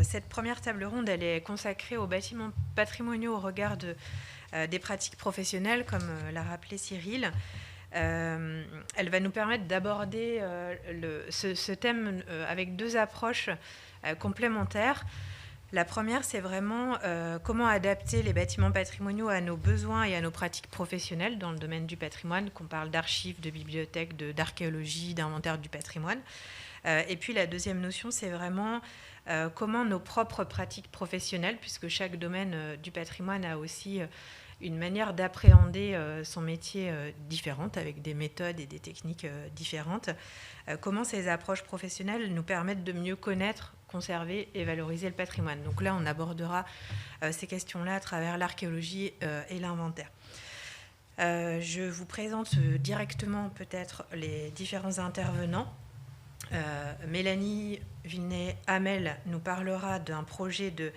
Cette première table ronde, elle est consacrée aux bâtiments patrimoniaux au regard des pratiques professionnelles, comme l'a rappelé Cyril. Elle va nous permettre d'aborder ce thème avec deux approches complémentaires. La première, c'est vraiment comment adapter les bâtiments patrimoniaux à nos besoins et à nos pratiques professionnelles dans le domaine du patrimoine, qu'on parle d'archives, de bibliothèques, d'archéologie, d'inventaire du patrimoine. Et puis la deuxième notion, c'est vraiment comment nos propres pratiques professionnelles, puisque chaque domaine du patrimoine a aussi une manière d'appréhender son métier différente, avec des méthodes et des techniques différentes, comment ces approches professionnelles nous permettent de mieux connaître, conserver et valoriser le patrimoine. Donc là, on abordera ces questions-là à travers l'archéologie et l'inventaire. Je vous présente directement peut-être les différents intervenants. Mélanie Villeneuve-Hamel nous parlera d'un projet de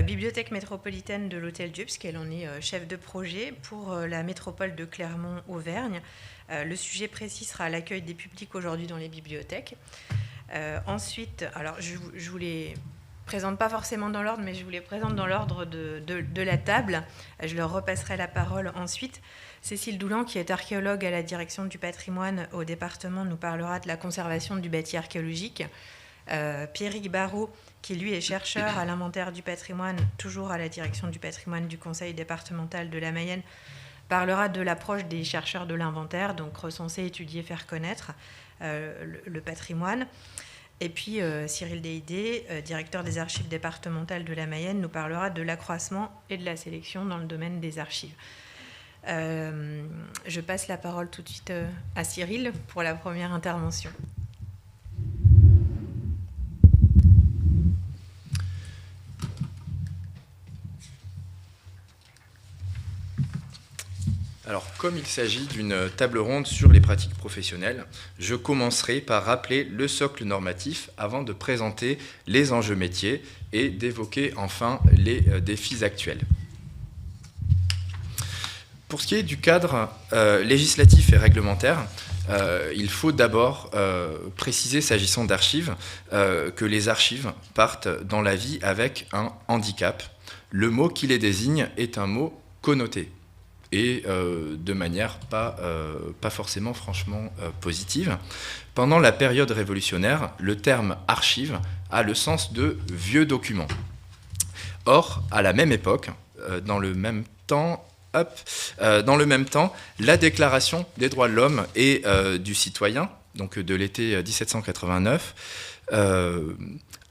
bibliothèque métropolitaine de l'Hôtel Dieu, puisqu'elle en est chef de projet pour la métropole de Clermont-Auvergne. Le sujet précis sera l'accueil des publics aujourd'hui dans les bibliothèques. Ensuite, alors je vous les présente pas forcément dans l'ordre, mais je vous les présente dans l'ordre de la table. Je leur repasserai la parole ensuite. Cécile Doulan, qui est archéologue à la direction du patrimoine au département, nous parlera de la conservation du bâti archéologique. Pierrick Barrault, qui lui est chercheur à l'inventaire du patrimoine, toujours à la direction du patrimoine du conseil départemental de la Mayenne, parlera de l'approche des chercheurs de l'inventaire, donc recenser, étudier, faire connaître le patrimoine. Et puis Cyril Déidé, directeur des archives départementales de la Mayenne, nous parlera de l'accroissement et de la sélection dans le domaine des archives. Je passe la parole tout de suite à Cyril pour la première intervention. Alors, comme il s'agit d'une table ronde sur les pratiques professionnelles, je commencerai par rappeler le socle normatif avant de présenter les enjeux métiers et d'évoquer enfin les défis actuels. Pour ce qui est du cadre législatif et réglementaire, il faut d'abord préciser, s'agissant d'archives, que les archives partent dans la vie avec un handicap. Le mot qui les désigne est un mot connoté et de manière pas forcément franchement positive. Pendant la période révolutionnaire, le terme archive a le sens de vieux document. Or, à la même époque, dans le même temps, la Déclaration des droits de l'homme et du citoyen, donc de l'été 1789,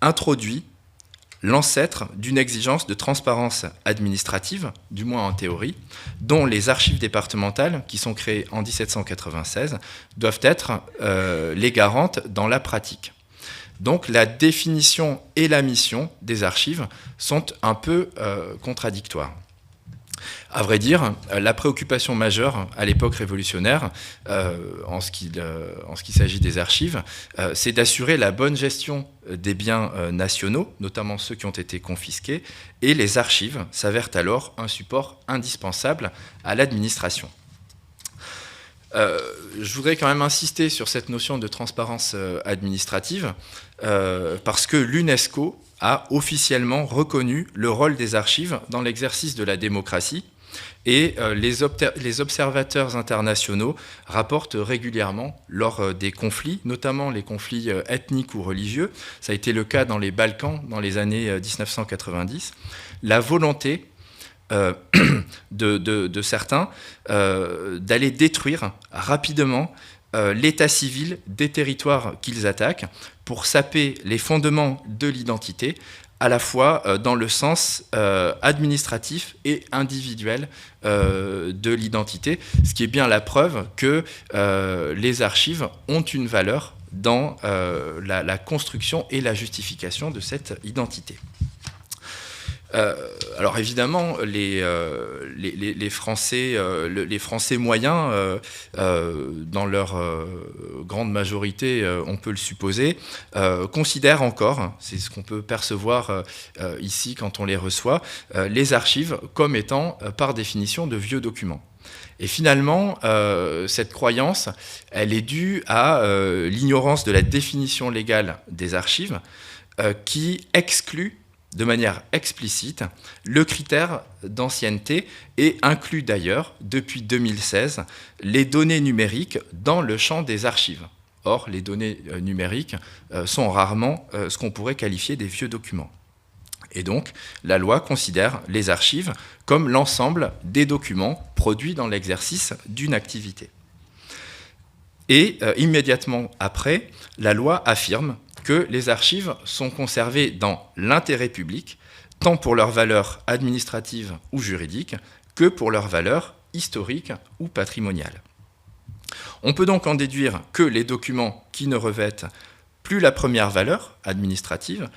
introduit l'ancêtre d'une exigence de transparence administrative, du moins en théorie, dont les archives départementales, qui sont créées en 1796, doivent être les garantes dans la pratique. Donc la définition et la mission des archives sont un peu contradictoires. À vrai dire, la préoccupation majeure à l'époque révolutionnaire, en ce qui s'agit des archives, c'est d'assurer la bonne gestion des biens nationaux, notamment ceux qui ont été confisqués, et les archives s'avèrent alors un support indispensable à l'administration. Je voudrais quand même insister sur cette notion de transparence administrative, parce que l'UNESCO a officiellement reconnu le rôle des archives dans l'exercice de la démocratie, et les observateurs internationaux rapportent régulièrement lors des conflits, notamment les conflits ethniques ou religieux, ça a été le cas dans les Balkans dans les années 1990, la volonté de certains d'aller détruire rapidement l'état civil des territoires qu'ils attaquent pour saper les fondements de l'identité, à la fois dans le sens administratif et individuel de l'identité, ce qui est bien la preuve que les archives ont une valeur dans la construction et la justification de cette identité. Alors évidemment, les Français moyens, dans leur grande majorité, on peut le supposer, considèrent encore, c'est ce qu'on peut percevoir ici quand on les reçoit, les archives comme étant par définition de vieux documents. Et finalement, cette croyance, elle est due à l'ignorance de la définition légale des archives, qui exclut de manière explicite le critère d'ancienneté et inclut d'ailleurs, depuis 2016, les données numériques dans le champ des archives. Or, les données numériques sont rarement ce qu'on pourrait qualifier des vieux documents. Et donc, la loi considère les archives comme l'ensemble des documents produits dans l'exercice d'une activité. Et immédiatement après, la loi affirme que les archives sont conservées dans l'intérêt public, tant pour leur valeur administrative ou juridique, que pour leur valeur historique ou patrimoniale. On peut donc en déduire que les documents qui ne revêtent plus la première valeur administrative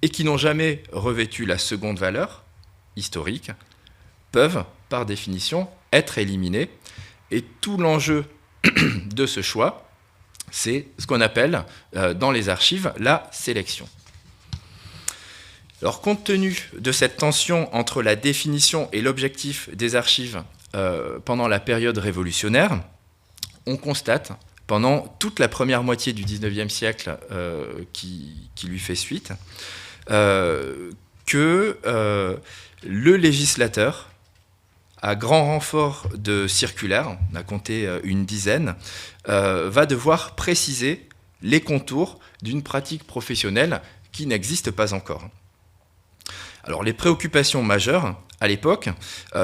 et qui n'ont jamais revêtu la seconde valeur historique peuvent, par définition, être éliminés. Et tout l'enjeu de ce choix, c'est ce qu'on appelle dans les archives la sélection. Alors, compte tenu de cette tension entre la définition et l'objectif des archives pendant la période révolutionnaire, on constate, pendant toute la première moitié du XIXe siècle qui lui fait suite, que le législateur, à grand renfort de circulaires, on a compté une dizaine, va devoir préciser les contours d'une pratique professionnelle qui n'existe pas encore. Alors, les préoccupations majeures, à l'époque,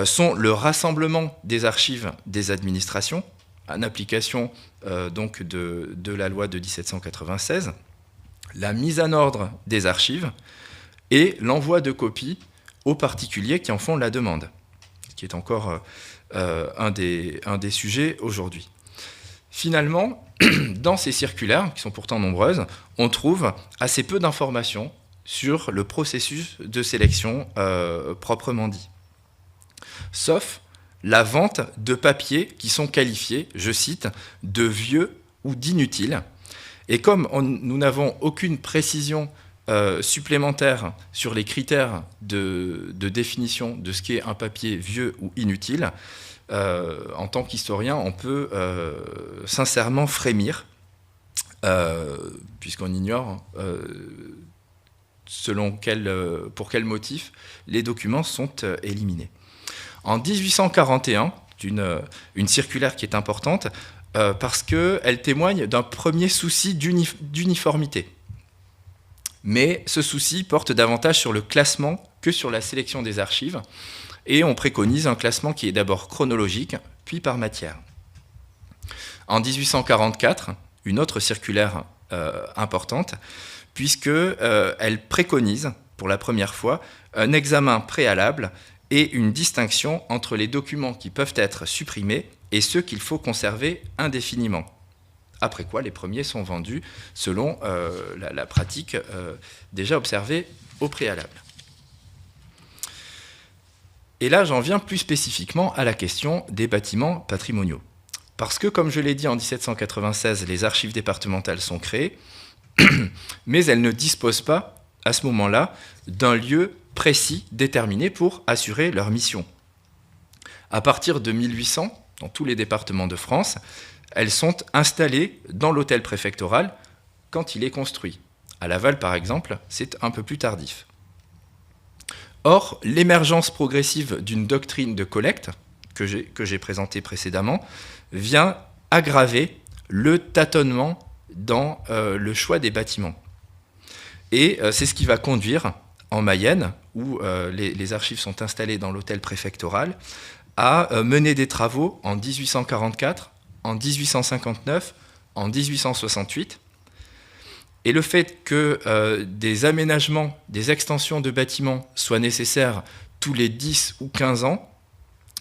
sont le rassemblement des archives des administrations, en application donc de la loi de 1796, la mise en ordre des archives et l'envoi de copies aux particuliers qui en font la demande, ce qui est encore un des sujets aujourd'hui. Finalement, dans ces circulaires, qui sont pourtant nombreuses, on trouve assez peu d'informations sur le processus de sélection proprement dit, sauf la vente de papiers qui sont qualifiés, je cite, de vieux ou d'inutiles. Et comme nous n'avons aucune précision supplémentaire sur les critères de définition de ce qu'est un papier vieux ou inutile, en tant qu'historien, on peut sincèrement frémir, puisqu'on ignore pour quel motif les documents sont éliminés. En 1841, une circulaire qui est importante parce qu'elle témoigne d'un premier souci d'uniformité. Mais ce souci porte davantage sur le classement que sur la sélection des archives, et on préconise un classement qui est d'abord chronologique, puis par matière. En 1844, une autre circulaire importante, puisqu'elle préconise, pour la première fois, un examen préalable et une distinction entre les documents qui peuvent être supprimés et ceux qu'il faut conserver indéfiniment. Après quoi, les premiers sont vendus selon la pratique déjà observée au préalable. Et là, j'en viens plus spécifiquement à la question des bâtiments patrimoniaux. Parce que, comme je l'ai dit, en 1796, les archives départementales sont créées, mais elles ne disposent pas, à ce moment-là, d'un lieu précis, déterminés pour assurer leur mission. À partir de 1800, dans tous les départements de France, elles sont installées dans l'hôtel préfectoral quand il est construit. À Laval, par exemple, c'est un peu plus tardif. Or, l'émergence progressive d'une doctrine de collecte, que j'ai présentée précédemment, vient aggraver le tâtonnement dans le choix des bâtiments. Et c'est ce qui va conduire, en Mayenne, où les archives sont installées dans l'hôtel préfectoral, à mener des travaux en 1844, en 1859, en 1868. Et le fait que des aménagements, des extensions de bâtiments soient nécessaires tous les 10 ou 15 ans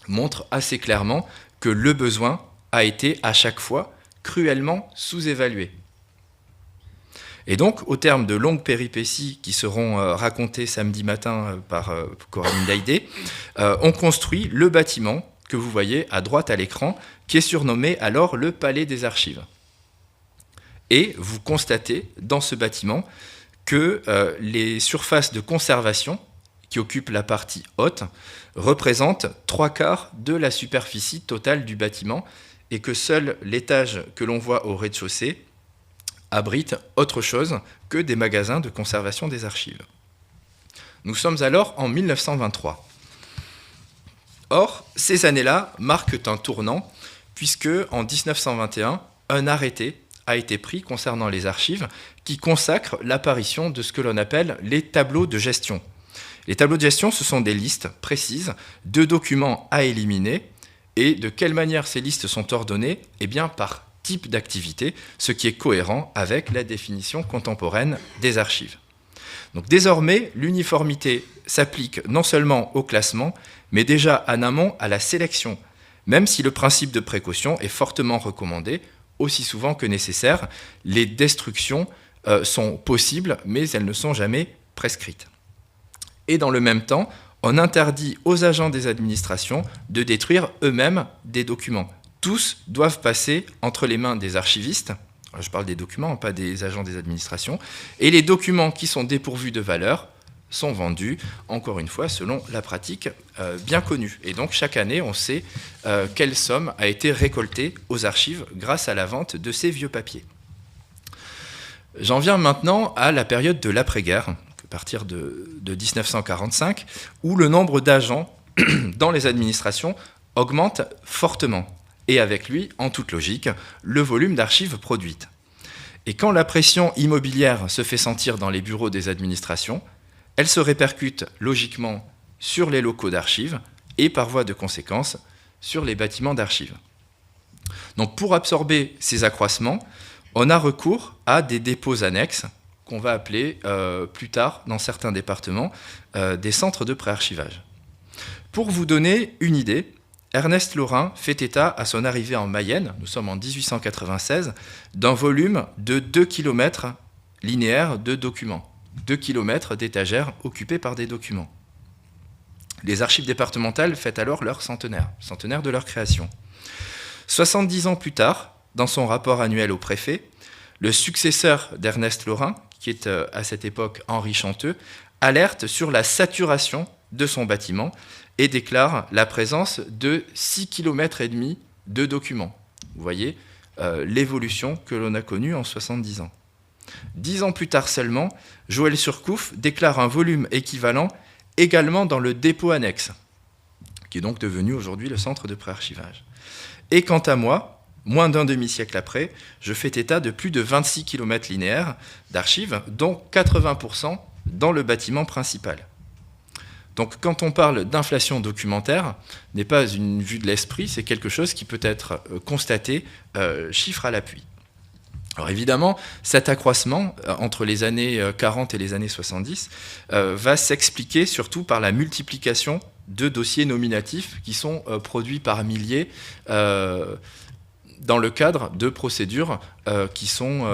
montre assez clairement que le besoin a été à chaque fois cruellement sous-évalué. Et donc, au terme de longues péripéties qui seront racontées samedi matin par Coraline Daïdé, on construit le bâtiment que vous voyez à droite à l'écran, qui est surnommé alors le Palais des Archives. Et vous constatez dans ce bâtiment que les surfaces de conservation, qui occupent la partie haute, représentent 3/4 de la superficie totale du bâtiment, et que seul l'étage que l'on voit au rez-de-chaussée abritent autre chose que des magasins de conservation des archives. Nous sommes alors en 1923. Or, ces années-là marquent un tournant, puisque en 1921, un arrêté a été pris concernant les archives qui consacre l'apparition de ce que l'on appelle les tableaux de gestion. Les tableaux de gestion, ce sont des listes précises de documents à éliminer, et de quelle manière ces listes sont ordonnées ? Eh bien, par type d'activité, ce qui est cohérent avec la définition contemporaine des archives. Donc désormais, l'uniformité s'applique non seulement au classement, mais déjà en amont à la sélection, même si le principe de précaution est fortement recommandé, aussi souvent que nécessaire. Les destructions sont possibles, mais elles ne sont jamais prescrites. Et dans le même temps, on interdit aux agents des administrations de détruire eux-mêmes des documents. Tous doivent passer entre les mains des archivistes, je parle des documents, pas des agents des administrations, et les documents qui sont dépourvus de valeur sont vendus, encore une fois, selon la pratique bien connue. Et donc, chaque année, on sait quelle somme a été récoltée aux archives grâce à la vente de ces vieux papiers. J'en viens maintenant à la période de l'après-guerre, à partir de 1945, où le nombre d'agents dans les administrations augmente fortement. Et avec lui, en toute logique, le volume d'archives produites. Et quand la pression immobilière se fait sentir dans les bureaux des administrations, elle se répercute logiquement sur les locaux d'archives et par voie de conséquence sur les bâtiments d'archives. Donc pour absorber ces accroissements, on a recours à des dépôts annexes qu'on va appeler plus tard dans certains départements des centres de préarchivage. Pour vous donner une idée, Ernest Laurin fait état à son arrivée en Mayenne, nous sommes en 1896, d'un volume de 2 km linéaires de documents. 2 km d'étagères occupées par des documents. Les archives départementales fêtent alors leur centenaire de leur création. 70 ans plus tard, dans son rapport annuel au préfet, le successeur d'Ernest Laurin, qui est à cette époque Henri Chanteux, alerte sur la saturation de son bâtiment et déclare la présence de 6,5 km de documents. Vous voyez l'évolution que l'on a connue en 70 ans. 10 ans plus tard seulement, Joël Surcouf déclare un volume équivalent également dans le dépôt annexe, qui est donc devenu aujourd'hui le centre de préarchivage. Et quant à moi, moins d'un demi-siècle après, je fais état de plus de 26 km linéaires d'archives, dont 80% dans le bâtiment principal. Donc quand on parle d'inflation documentaire, n'est pas une vue de l'esprit, c'est quelque chose qui peut être constaté, chiffre à l'appui. Alors évidemment, cet accroissement entre les années 40 et les années 70 va s'expliquer surtout par la multiplication de dossiers nominatifs qui sont produits par milliers dans le cadre de procédures qui sont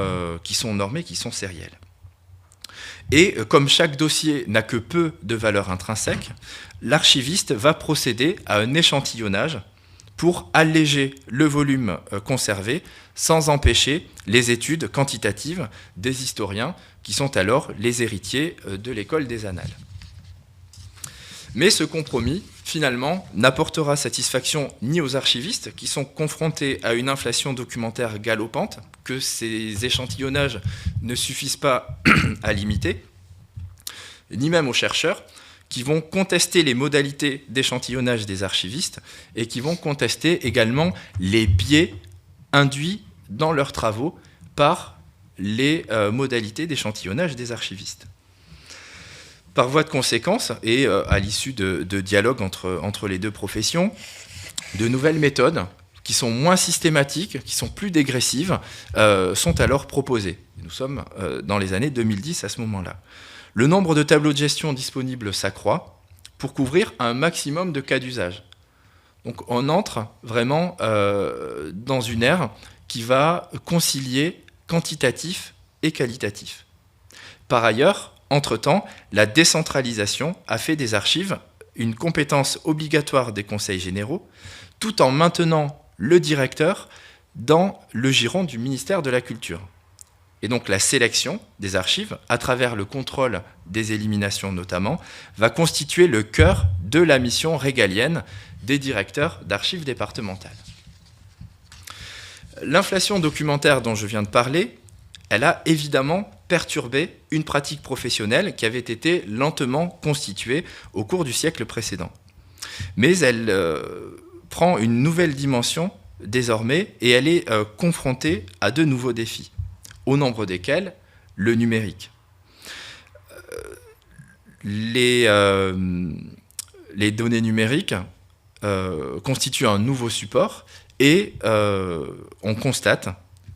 normées, qui sont sérielles. Et comme chaque dossier n'a que peu de valeur intrinsèque, l'archiviste va procéder à un échantillonnage pour alléger le volume conservé sans empêcher les études quantitatives des historiens qui sont alors les héritiers de l'école des annales. Mais ce compromis, finalement, n'apportera satisfaction ni aux archivistes qui sont confrontés à une inflation documentaire galopante, que ces échantillonnages ne suffisent pas à limiter, ni même aux chercheurs qui vont contester les modalités d'échantillonnage des archivistes et qui vont contester également les biais induits dans leurs travaux par les modalités d'échantillonnage des archivistes. Par voie de conséquence, et à l'issue de dialogues entre les deux professions, de nouvelles méthodes qui sont moins systématiques, qui sont plus dégressives, sont alors proposées. Nous sommes dans les années 2010 à ce moment-là. Le nombre de tableaux de gestion disponibles s'accroît pour couvrir un maximum de cas d'usage. Donc on entre vraiment dans une ère qui va concilier quantitatif et qualitatif. Par ailleurs, entre-temps, la décentralisation a fait des archives une compétence obligatoire des conseils généraux, tout en maintenant le directeur dans le giron du ministère de la Culture. Et donc la sélection des archives, à travers le contrôle des éliminations notamment, va constituer le cœur de la mission régalienne des directeurs d'archives départementales. L'inflation documentaire dont je viens de parler elle a évidemment perturbé une pratique professionnelle qui avait été lentement constituée au cours du siècle précédent. Mais elle prend une nouvelle dimension désormais et elle est confrontée à de nouveaux défis, au nombre desquels le numérique. Les données numériques constituent un nouveau support et on constate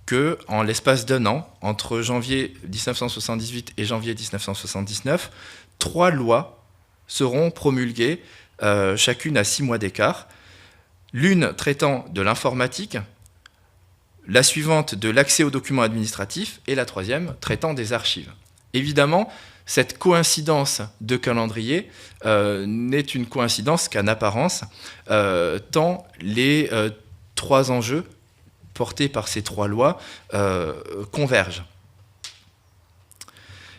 qu'en l'espace d'un an, entre janvier 1978 et janvier 1979, 3 lois seront promulguées, chacune à 6 mois d'écart, l'une traitant de l'informatique, la suivante de l'accès aux documents administratifs et la troisième traitant des archives. Évidemment, cette coïncidence de calendrier n'est une coïncidence qu'en apparence, tant les 3 enjeux portés par ces 3 lois convergent.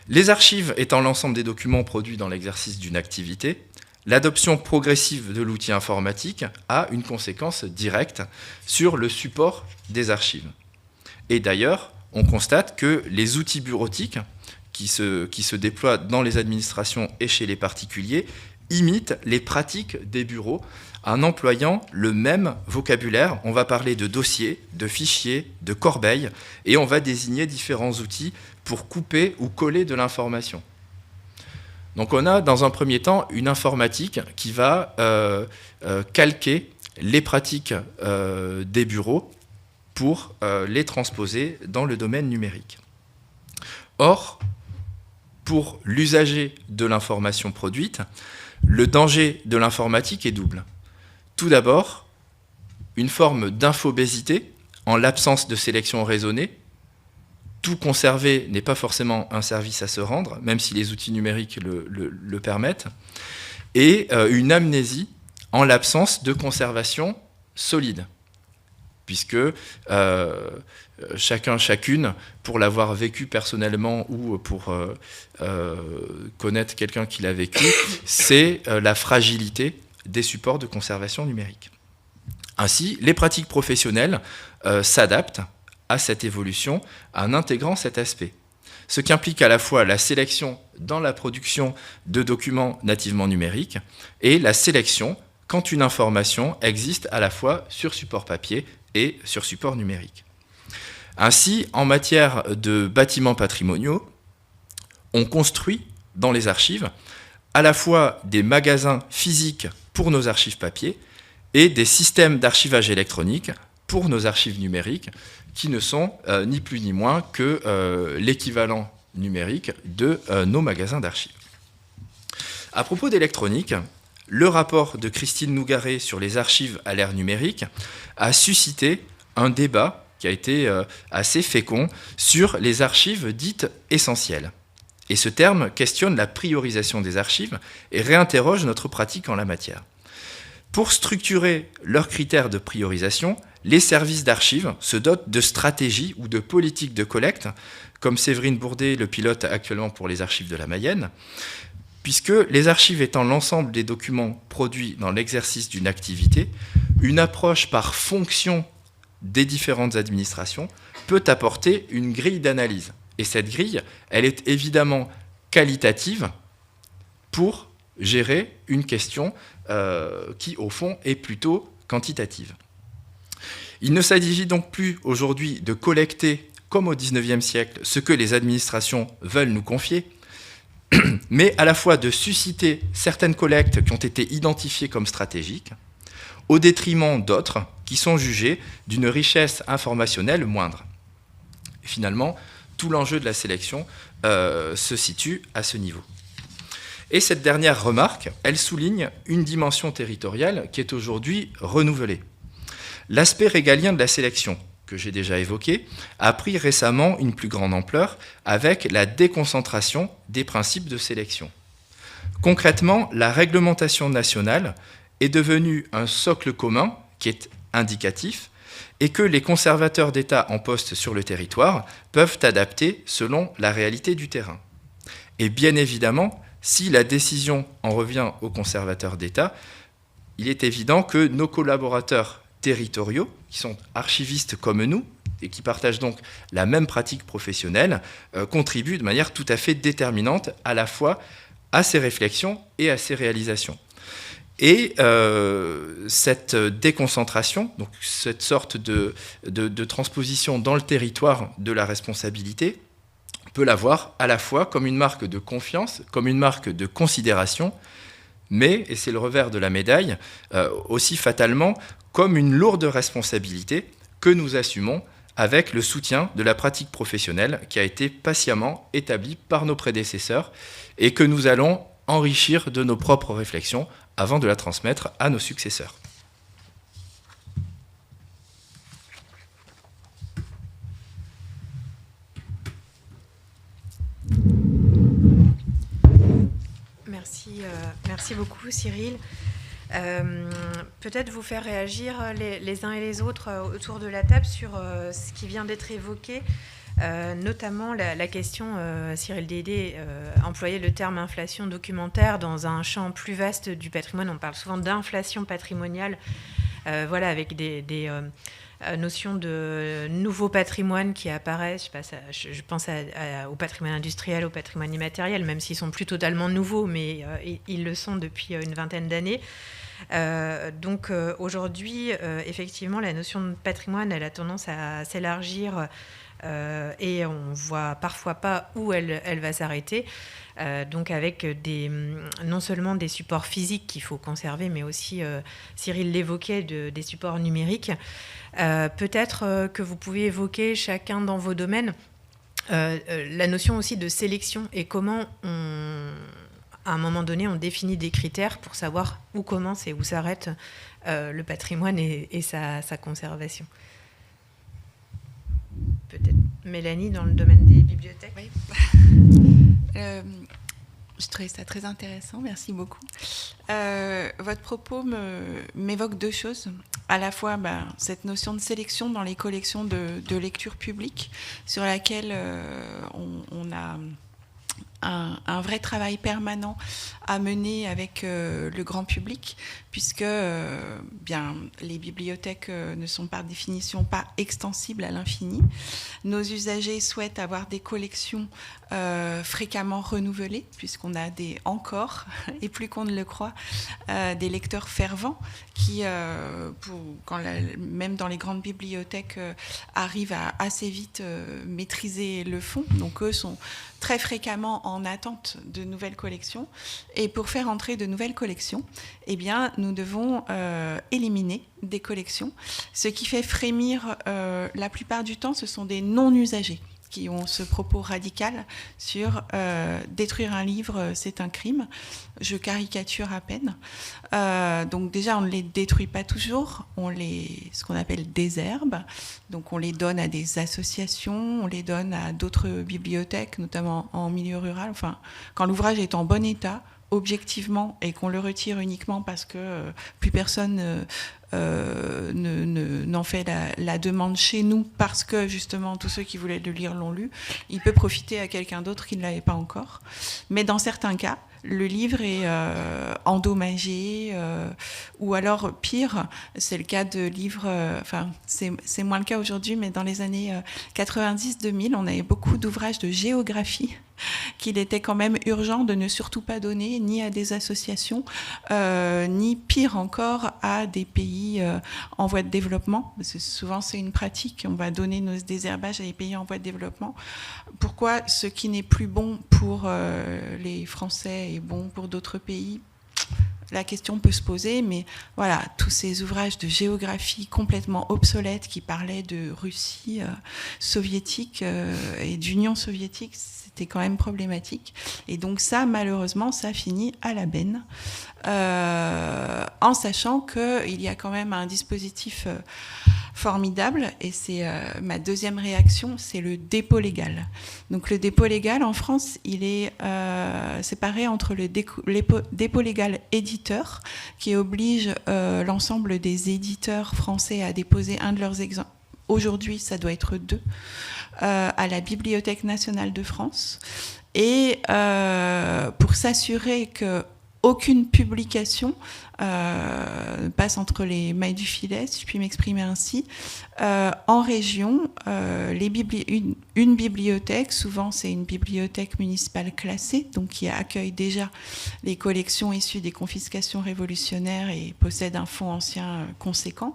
Les archives étant l'ensemble des documents produits dans l'exercice d'une activité, l'adoption progressive de l'outil informatique a une conséquence directe sur le support des archives. Et d'ailleurs, on constate que les outils bureautiques qui se déploient dans les administrations et chez les particuliers imitent les pratiques des bureaux en employant le même vocabulaire. On va parler de dossiers, de fichiers, de corbeilles, et on va désigner différents outils pour couper ou coller de l'information. Donc on a dans un premier temps une informatique qui va calquer les pratiques des bureaux pour les transposer dans le domaine numérique. Or, pour l'usager de l'information produite, le danger de l'informatique est double. Tout d'abord, une forme d'infobésité en l'absence de sélection raisonnée. Tout conserver n'est pas forcément un service à se rendre, même si les outils numériques le permettent, et une amnésie en l'absence de conservation solide, puisque chacune, pour l'avoir vécu personnellement ou pour connaître quelqu'un qui l'a vécu, c'est la fragilité des supports de conservation numérique. Ainsi, les pratiques professionnelles s'adaptent à cette évolution en intégrant cet aspect. Ce qui implique à la fois la sélection dans la production de documents nativement numériques et la sélection quand une information existe à la fois sur support papier et sur support numérique. Ainsi, en matière de bâtiments patrimoniaux, on construit dans les archives à la fois des magasins physiques pour nos archives papier et des systèmes d'archivage électronique pour nos archives numériques, qui ne sont ni plus ni moins que l'équivalent numérique de nos magasins d'archives. À propos d'électronique, le rapport de Christine Nougaret sur les archives à l'ère numérique a suscité un débat qui a été assez fécond sur les archives dites essentielles. Et ce terme questionne la priorisation des archives et réinterroge notre pratique en la matière. Pour structurer leurs critères de priorisation, les services d'archives se dotent de stratégies ou de politiques de collecte, comme Séverine Bourdet le pilote actuellement pour les archives de la Mayenne, puisque les archives étant l'ensemble des documents produits dans l'exercice d'une activité, une approche par fonction des différentes administrations peut apporter une grille d'analyse. Et cette grille, elle est évidemment qualitative pour gérer une question qui, au fond, est plutôt quantitative. Il ne s'agit donc plus aujourd'hui de collecter, comme au XIXe siècle, ce que les administrations veulent nous confier, mais à la fois de susciter certaines collectes qui ont été identifiées comme stratégiques, au détriment d'autres qui sont jugées d'une richesse informationnelle moindre. Et finalement, tout l'enjeu de la sélection se situe à ce niveau. Et cette dernière remarque, elle souligne une dimension territoriale qui est aujourd'hui renouvelée. L'aspect régalien de la sélection, que j'ai déjà évoqué, a pris récemment une plus grande ampleur avec la déconcentration des principes de sélection. Concrètement, la réglementation nationale est devenue un socle commun qui est indicatif et que les conservateurs d'État en poste sur le territoire peuvent adapter selon la réalité du terrain. Et bien évidemment, si la décision en revient aux conservateurs d'État, il est évident que nos collaborateurs territoriaux, qui sont archivistes comme nous, et qui partagent donc la même pratique professionnelle, contribuent de manière tout à fait déterminante à la fois à ces réflexions et à ces réalisations. Et cette déconcentration, donc cette sorte de transposition dans le territoire de la responsabilité, on peut la voir à la fois comme une marque de confiance, comme une marque de considération, mais, et c'est le revers de la médaille, aussi fatalement comme une lourde responsabilité que nous assumons avec le soutien de la pratique professionnelle qui a été patiemment établie par nos prédécesseurs et que nous allons enrichir de nos propres réflexions avant de la transmettre à nos successeurs. Merci beaucoup, Cyril. Peut-être vous faire réagir les uns et les autres autour de la table sur ce qui vient d'être évoqué, notamment la question, Cyril Dédé employait le terme inflation documentaire dans un champ plus vaste du patrimoine. On parle souvent d'inflation patrimoniale, voilà, avec des notions de nouveau patrimoine qui apparaissent. Je pense au patrimoine industriel, au patrimoine immatériel, même s'ils ne sont plus totalement nouveaux, mais ils le sont depuis une vingtaine d'années. Donc aujourd'hui, effectivement, la notion de patrimoine, elle a tendance à s'élargir et on ne voit parfois pas où elle va s'arrêter. Donc avec non seulement des supports physiques qu'il faut conserver, mais aussi, Cyril l'évoquait, des supports numériques. Peut-être que vous pouvez évoquer chacun dans vos domaines la notion aussi de sélection et comment à un moment donné, on définit des critères pour savoir où commence et où s'arrête le patrimoine et sa conservation. Peut-être Mélanie, dans le domaine des bibliothèques. Oui. Je trouvais ça très intéressant, merci beaucoup. Votre propos m'évoque deux choses. À la fois cette notion de sélection dans les collections de lecture publique, sur laquelle on a un vrai travail permanent à mener avec le grand public, puisque bien, les bibliothèques ne sont par définition pas extensibles à l'infini. Nos usagers souhaitent avoir des collections fréquemment renouvelées, puisqu'on a encore, et plus qu'on ne le croit, des lecteurs fervents qui, même dans les grandes bibliothèques, arrivent à assez vite maîtriser le fond. Donc eux sont très fréquemment en attente de nouvelles collections. Et pour faire entrer de nouvelles collections, eh bien, nous devons éliminer des collections. Ce qui fait frémir la plupart du temps, ce sont des non-usagers qui ont ce propos radical sur détruire un livre, c'est un crime. Je caricature à peine. Donc déjà, on ne les détruit pas toujours, ce qu'on appelle désherbe. Donc on les donne à des associations, on les donne à d'autres bibliothèques, notamment en milieu rural. Enfin, quand l'ouvrage est en bon état, objectivement, et qu'on le retire uniquement parce que plus personne n'en fait la demande chez nous, parce que justement tous ceux qui voulaient le lire l'ont lu, il peut profiter à quelqu'un d'autre qui ne l'avait pas encore. Mais dans certains cas, le livre est endommagé, ou alors pire, c'est le cas de livres, c'est moins le cas aujourd'hui, mais dans les années 90-2000, on avait beaucoup d'ouvrages de géographie qu'il était quand même urgent de ne surtout pas donner ni à des associations, ni pire encore à des pays en voie de développement, parce que souvent c'est une pratique, on va donner nos désherbages à des pays en voie de développement. Pourquoi ce qui n'est plus bon pour les Français est bon pour d'autres pays ? La question peut se poser, mais voilà, tous ces ouvrages de géographie complètement obsolètes qui parlaient de Russie soviétique et d'Union soviétique, c'était quand même problématique. Et donc ça, malheureusement, ça finit à la benne, en sachant qu'il y a quand même un dispositif formidable, et c'est ma deuxième réaction, c'est le dépôt légal. Donc le dépôt légal en France, il est séparé entre le dépôt légal éditeur, qui oblige l'ensemble des éditeurs français à déposer un de leurs exemples. Aujourd'hui, ça doit être 2, à la Bibliothèque nationale de France. Et pour s'assurer que aucune publication passe entre les mailles du filet, si je puis m'exprimer ainsi. En région, une bibliothèque, souvent c'est une bibliothèque municipale classée, donc qui accueille déjà les collections issues des confiscations révolutionnaires et possède un fonds ancien conséquent.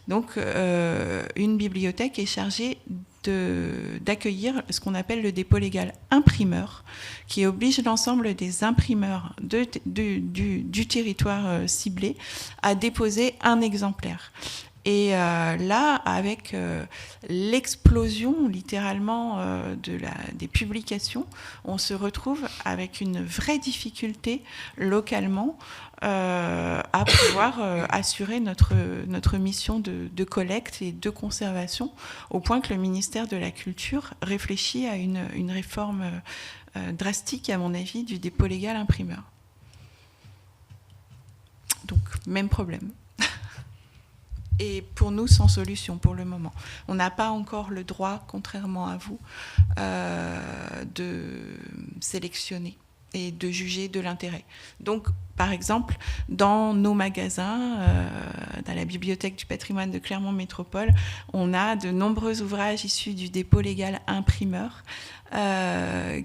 Donc une bibliothèque est chargée d'accueillir ce qu'on appelle le dépôt légal imprimeur, qui oblige l'ensemble des imprimeurs du territoire ciblé à déposer un exemplaire. Et là, avec l'explosion littéralement des publications, on se retrouve avec une vraie difficulté localement à pouvoir assurer notre mission de collecte et de conservation, au point que le ministère de la Culture réfléchit à une réforme drastique, à mon avis, du dépôt légal imprimeur. Donc, même problème. Et pour nous, sans solution pour le moment. On n'a pas encore le droit, contrairement à vous, de sélectionner et de juger de l'intérêt. Donc, par exemple, dans nos magasins, dans la bibliothèque du patrimoine de Clermont Métropole, on a de nombreux ouvrages issus du dépôt légal imprimeur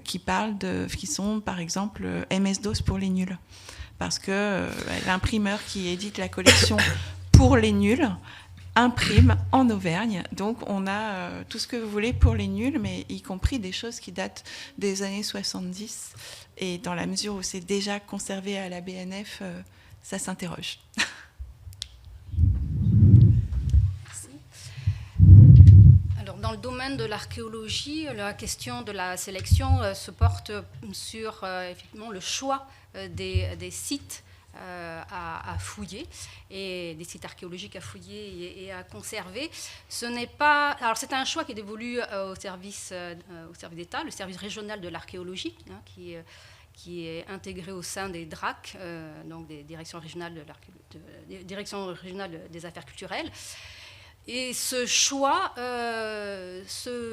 qui sont, par exemple, MS-DOS pour les nuls. Parce que l'imprimeur qui édite la collection pour les nuls imprime en Auvergne. Donc on a tout ce que vous voulez pour les nuls, mais y compris des choses qui datent des années 70. Et dans la mesure où c'est déjà conservé à la BNF, ça s'interroge. Merci. Alors, dans le domaine de l'archéologie, la question de la sélection se porte sur effectivement le choix des sites à fouiller, et des sites archéologiques à fouiller et à conserver. Ce n'est pas... Alors, c'est un choix qui est dévolu au service d'État, le service régional de l'archéologie, qui est intégré au sein des DRAC, donc des directions régionales des affaires culturelles. Et ce choix se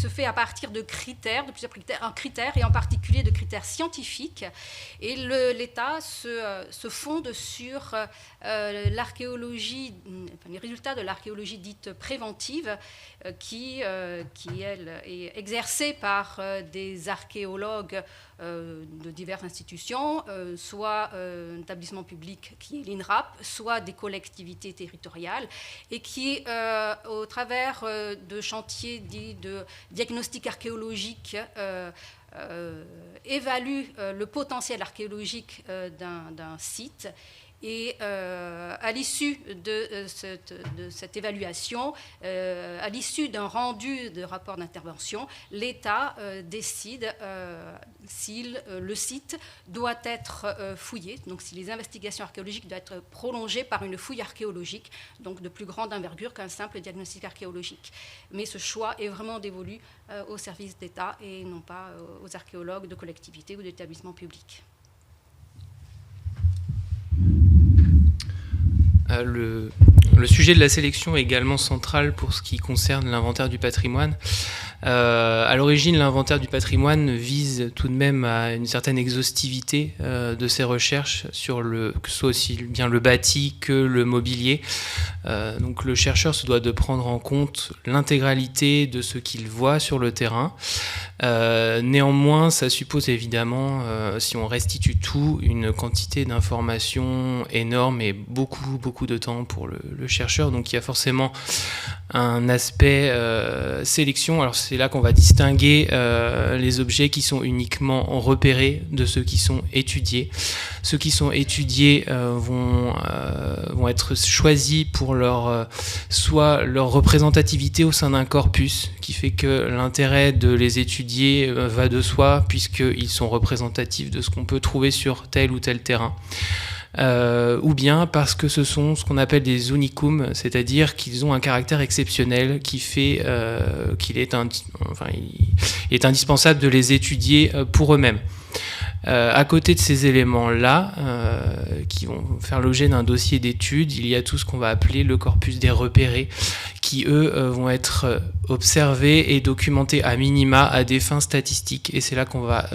fait à partir de plusieurs critères, et en particulier de critères scientifiques. Et l'État se fonde sur l'archéologie, les résultats de l'archéologie dite préventive, qui elle, est exercée par des archéologues de diverses institutions, soit un établissement public qui est l'INRAP, soit des collectivités territoriales, et qui, au travers de chantiers dits de diagnostic archéologique, évalue le potentiel archéologique d'un site. Et à l'issue de cette évaluation, à l'issue d'un rendu de rapport d'intervention, l'État décide si le site doit être fouillé, donc si les investigations archéologiques doivent être prolongées par une fouille archéologique, donc de plus grande envergure qu'un simple diagnostic archéologique. Mais ce choix est vraiment dévolu aux services d'État et non pas aux archéologues de collectivités ou d'établissements publics. Le sujet de la sélection est également central pour ce qui concerne l'inventaire du patrimoine. À l'origine, l'inventaire du patrimoine vise tout de même à une certaine exhaustivité de ses recherches sur que ce soit aussi bien le bâti que le mobilier. Donc le chercheur se doit de prendre en compte l'intégralité de ce qu'il voit sur le terrain. Néanmoins, ça suppose évidemment, si on restitue tout, une quantité d'informations énorme et beaucoup de temps pour le chercheur. Donc il y a forcément un aspect sélection. Alors c'est là qu'on va distinguer les objets qui sont uniquement repérés de ceux qui sont étudiés. Ceux qui sont étudiés vont être choisis pour soit leur représentativité au sein d'un corpus, qui fait que l'intérêt de les étudier va de soi, puisqu'ils sont représentatifs de ce qu'on peut trouver sur tel ou tel terrain. Ou bien parce que ce sont ce qu'on appelle des unicums, c'est-à-dire qu'ils ont un caractère exceptionnel qui fait qu'il est, il est indispensable de les étudier pour eux-mêmes. À côté de ces éléments-là, qui vont faire l'objet d'un dossier d'étude, il y a tout ce qu'on va appeler le corpus des repérés, qui, eux, vont être observés et documentés à minima à des fins statistiques. Et c'est là qu'on va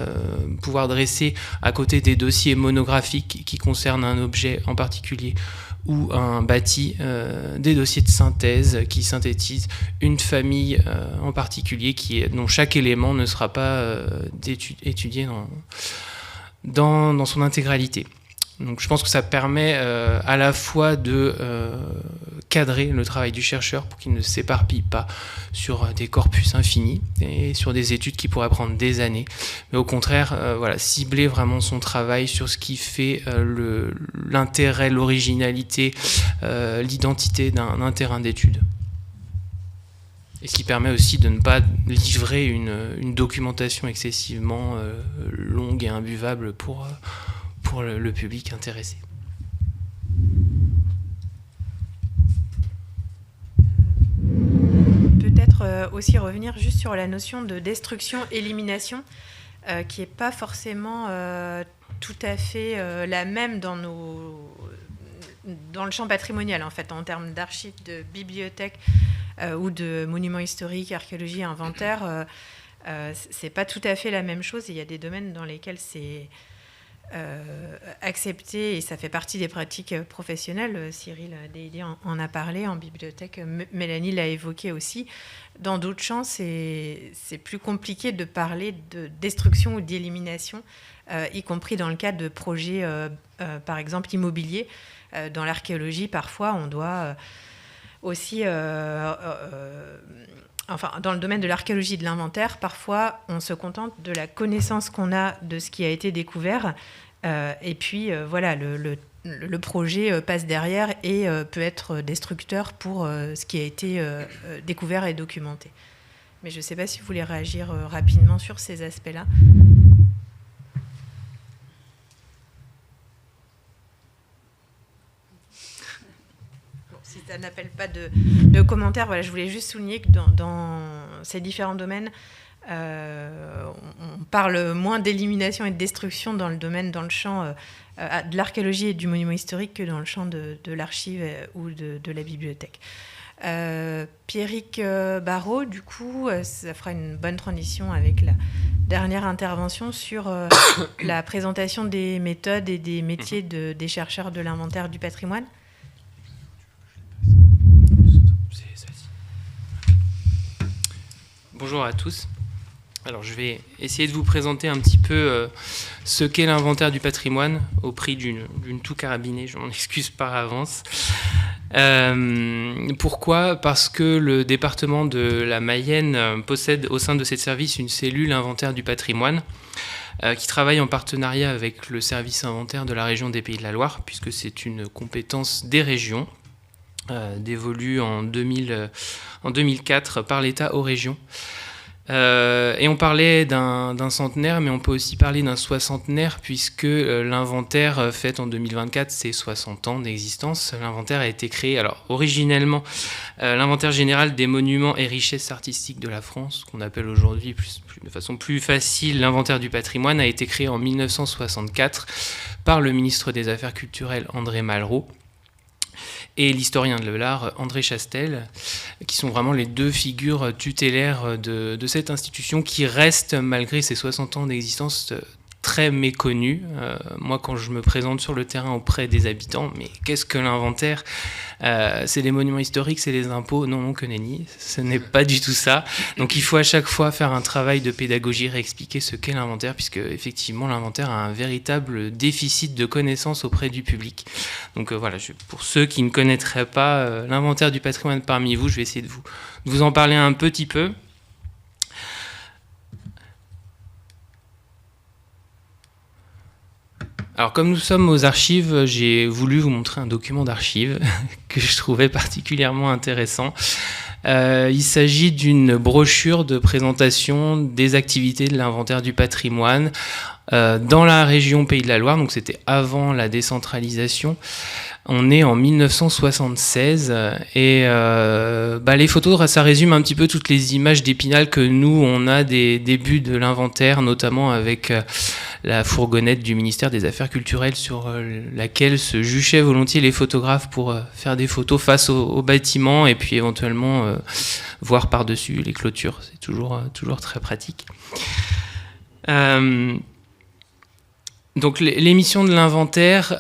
pouvoir dresser, à côté des dossiers monographiques qui concernent un objet en particulier ou un bâti, des dossiers de synthèse qui synthétisent une famille en particulier dont chaque élément ne sera pas étudié dans son intégralité. Donc je pense que ça permet à la fois de cadrer le travail du chercheur pour qu'il ne s'éparpille pas sur des corpus infinis et sur des études qui pourraient prendre des années, mais au contraire cibler vraiment son travail sur ce qui fait l'intérêt, l'originalité, l'identité d'un terrain d'étude. Et ce qui permet aussi de ne pas livrer une documentation excessivement longue et imbuvable pour le public intéressé. Peut-être aussi revenir juste sur la notion de destruction-élimination, qui n'est pas forcément tout à fait la même dans le champ patrimonial, en fait, en termes d'archives, de bibliothèques ou de monuments historiques, archéologie, inventaire. C'est pas tout à fait la même chose. Il y a des domaines dans lesquels c'est accepté et ça fait partie des pratiques professionnelles. Cyril Deilly en a parlé en bibliothèque, Mélanie l'a évoqué aussi. Dans d'autres champs, c'est plus compliqué de parler de destruction ou d'élimination, y compris dans le cadre de projets, par exemple, immobiliers. Dans l'archéologie, parfois, on doit aussi... dans le domaine de l'archéologie et de l'inventaire, parfois, on se contente de la connaissance qu'on a de ce qui a été découvert. Et puis, le projet passe derrière et peut être destructeur pour ce qui a été découvert et documenté. Mais je ne sais pas si vous voulez réagir rapidement sur ces aspects-là. Si ça n'appelle pas de commentaires, je voulais juste souligner que dans ces différents domaines, on parle moins d'élimination et de destruction dans le champ de l'archéologie et du monument historique que dans le champ de l'archive ou de la bibliothèque. Pierrick Barraud, du coup, ça fera une bonne transition avec la dernière intervention sur la présentation des méthodes et des métiers des chercheurs de l'inventaire du patrimoine. Bonjour à tous. Alors je vais essayer de vous présenter un petit peu ce qu'est l'inventaire du patrimoine au prix d'une toux carabinée, je m'en excuse par avance. Pourquoi ? Parce que le département de la Mayenne possède au sein de ses services une cellule inventaire du patrimoine qui travaille en partenariat avec le service inventaire de la région des Pays de la Loire, puisque c'est une compétence des régions, dévolue en 2004 par l'État aux régions. Et on parlait d'un centenaire, mais on peut aussi parler d'un soixantenaire, puisque l'inventaire fait en 2024 ses 60 ans d'existence. L'inventaire a été créé, alors originellement, l'inventaire général des monuments et richesses artistiques de la France, qu'on appelle aujourd'hui de façon plus facile l'inventaire du patrimoine, a été créé en 1964 par le ministre des Affaires culturelles André Malraux et l'historien de l'art André Chastel, qui sont vraiment les deux figures tutélaires de cette institution qui reste, malgré ses 60 ans d'existence, très méconnue. Moi, quand je me présente sur le terrain auprès des habitants, mais qu'est-ce que l'inventaire ? C'est les monuments historiques, c'est les impôts. Non, que nenni, ce n'est pas du tout ça. Donc il faut à chaque fois faire un travail de pédagogie, réexpliquer ce qu'est l'inventaire, puisque effectivement l'inventaire a un véritable déficit de connaissances auprès du public. Donc pour ceux qui ne connaîtraient pas l'inventaire du patrimoine parmi vous, je vais essayer de vous en parler un petit peu. Alors, comme nous sommes aux archives, j'ai voulu vous montrer un document d'archives que je trouvais particulièrement intéressant. Il s'agit d'une brochure de présentation des activités de l'inventaire du patrimoine dans la région Pays de la Loire, donc c'était avant la décentralisation. On est en 1976 et les photos, ça résume un petit peu toutes les images d'Épinal que nous, on a des débuts de l'inventaire, notamment avec la fourgonnette du ministère des Affaires culturelles sur laquelle se juchaient volontiers les photographes pour faire des photos face au bâtiment et puis éventuellement voir par-dessus les clôtures. C'est toujours très pratique. Donc les missions de l'inventaire,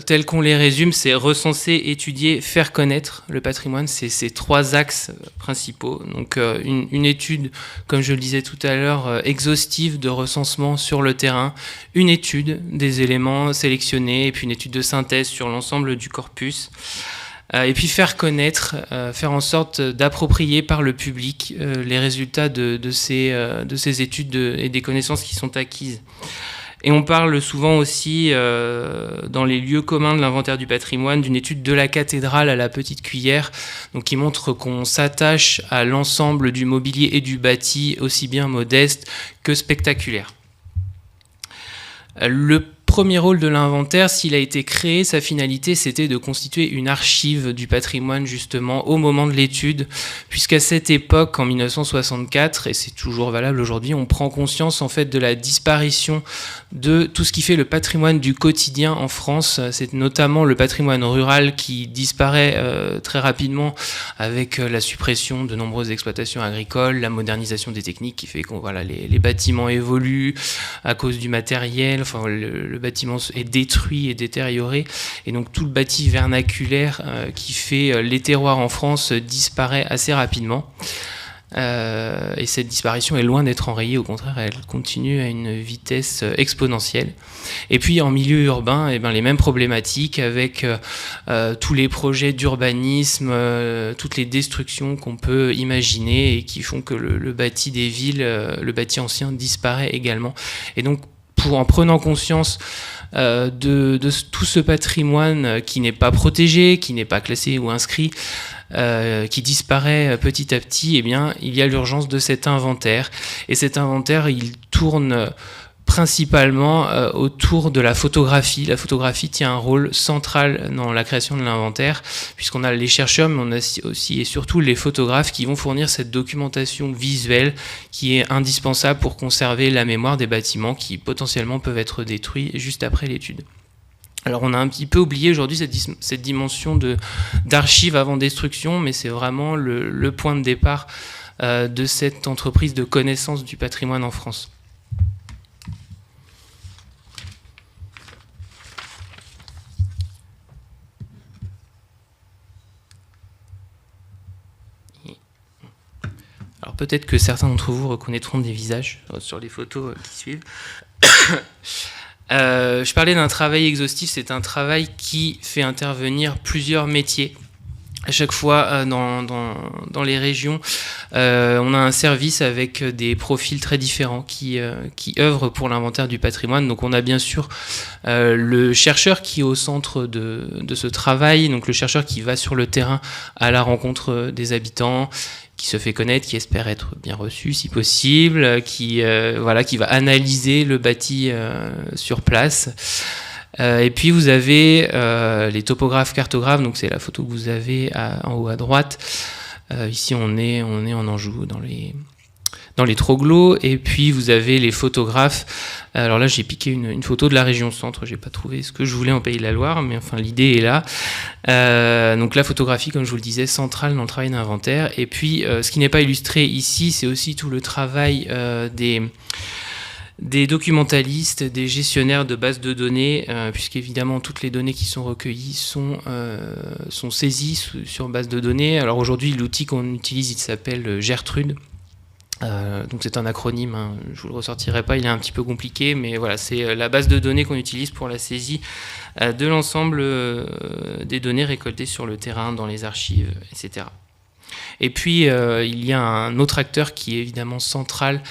telles qu'on les résume, c'est recenser, étudier, faire connaître le patrimoine. C'est ces 3 axes principaux. Donc une étude, comme je le disais tout à l'heure, exhaustive de recensement sur le terrain, une étude des éléments sélectionnés et puis une étude de synthèse sur l'ensemble du corpus. Et puis faire connaître, faire en sorte d'approprier par le public les résultats de ces études et des connaissances qui sont acquises. Et on parle souvent aussi, dans les lieux communs de l'inventaire du patrimoine, d'une étude de la cathédrale à la petite cuillère, donc qui montre qu'on s'attache à l'ensemble du mobilier et du bâti, aussi bien modeste que spectaculaire. Le premier rôle de l'inventaire, s'il a été créé, sa finalité, c'était de constituer une archive du patrimoine, justement, au moment de l'étude, puisqu'à cette époque, en 1964, et c'est toujours valable aujourd'hui, on prend conscience, en fait, de la disparition de tout ce qui fait le patrimoine du quotidien en France. C'est notamment le patrimoine rural qui disparaît très rapidement avec la suppression de nombreuses exploitations agricoles, la modernisation des techniques qui fait que les bâtiments évoluent à cause du matériel, enfin, le bâtiment est détruit et détérioré, et donc tout le bâti vernaculaire qui fait les terroirs en France disparaît assez rapidement. Et cette disparition est loin d'être enrayée, au contraire, elle continue à une vitesse exponentielle. Et puis en milieu urbain, les mêmes problématiques avec tous les projets d'urbanisme, toutes les destructions qu'on peut imaginer et qui font que le bâti des villes, le bâti ancien disparaît également. Et donc, en prenant conscience de tout ce patrimoine qui n'est pas protégé, qui n'est pas classé ou inscrit, qui disparaît petit à petit, il y a l'urgence de cet inventaire. Et cet inventaire, il tourne principalement autour de la photographie. La photographie tient un rôle central dans la création de l'inventaire, puisqu'on a les chercheurs, mais on a aussi et surtout les photographes qui vont fournir cette documentation visuelle qui est indispensable pour conserver la mémoire des bâtiments qui potentiellement peuvent être détruits juste après l'étude. Alors on a un petit peu oublié aujourd'hui cette dimension d'archives avant destruction, mais c'est vraiment le point de départ de cette entreprise de connaissance du patrimoine en France. Alors peut-être que certains d'entre vous reconnaîtront des visages sur les photos qui suivent. Je parlais d'un travail exhaustif, c'est un travail qui fait intervenir plusieurs métiers. À chaque fois, dans les régions, on a un service avec des profils très différents qui œuvrent pour l'inventaire du patrimoine. Donc on a bien sûr le chercheur qui est au centre de ce travail, donc le chercheur qui va sur le terrain à la rencontre des habitants, qui se fait connaître, qui espère être bien reçu si possible, qui va analyser le bâti sur place. Et puis vous avez les topographes, cartographes, donc c'est la photo que vous avez en haut à droite. Ici on est en Anjou, dans les Troglos, et puis vous avez les photographes. Alors là j'ai piqué une photo de la région centre, j'ai pas trouvé ce que je voulais en Pays de la Loire, mais enfin l'idée est là. Donc la photographie, comme je vous le disais, centrale dans le travail d'inventaire. Et puis ce qui n'est pas illustré ici, c'est aussi tout le travail des documentalistes, des gestionnaires de bases de données, puisqu'évidemment toutes les données qui sont recueillies sont saisies sur base de données. Alors aujourd'hui l'outil qu'on utilise, il s'appelle Gertrude. Donc c'est un acronyme, hein, je vous le ressortirai pas, il est un petit peu compliqué, mais voilà, c'est la base de données qu'on utilise pour la saisie de l'ensemble des données récoltées sur le terrain, dans les archives, etc. Et puis il y a un autre acteur qui est évidemment central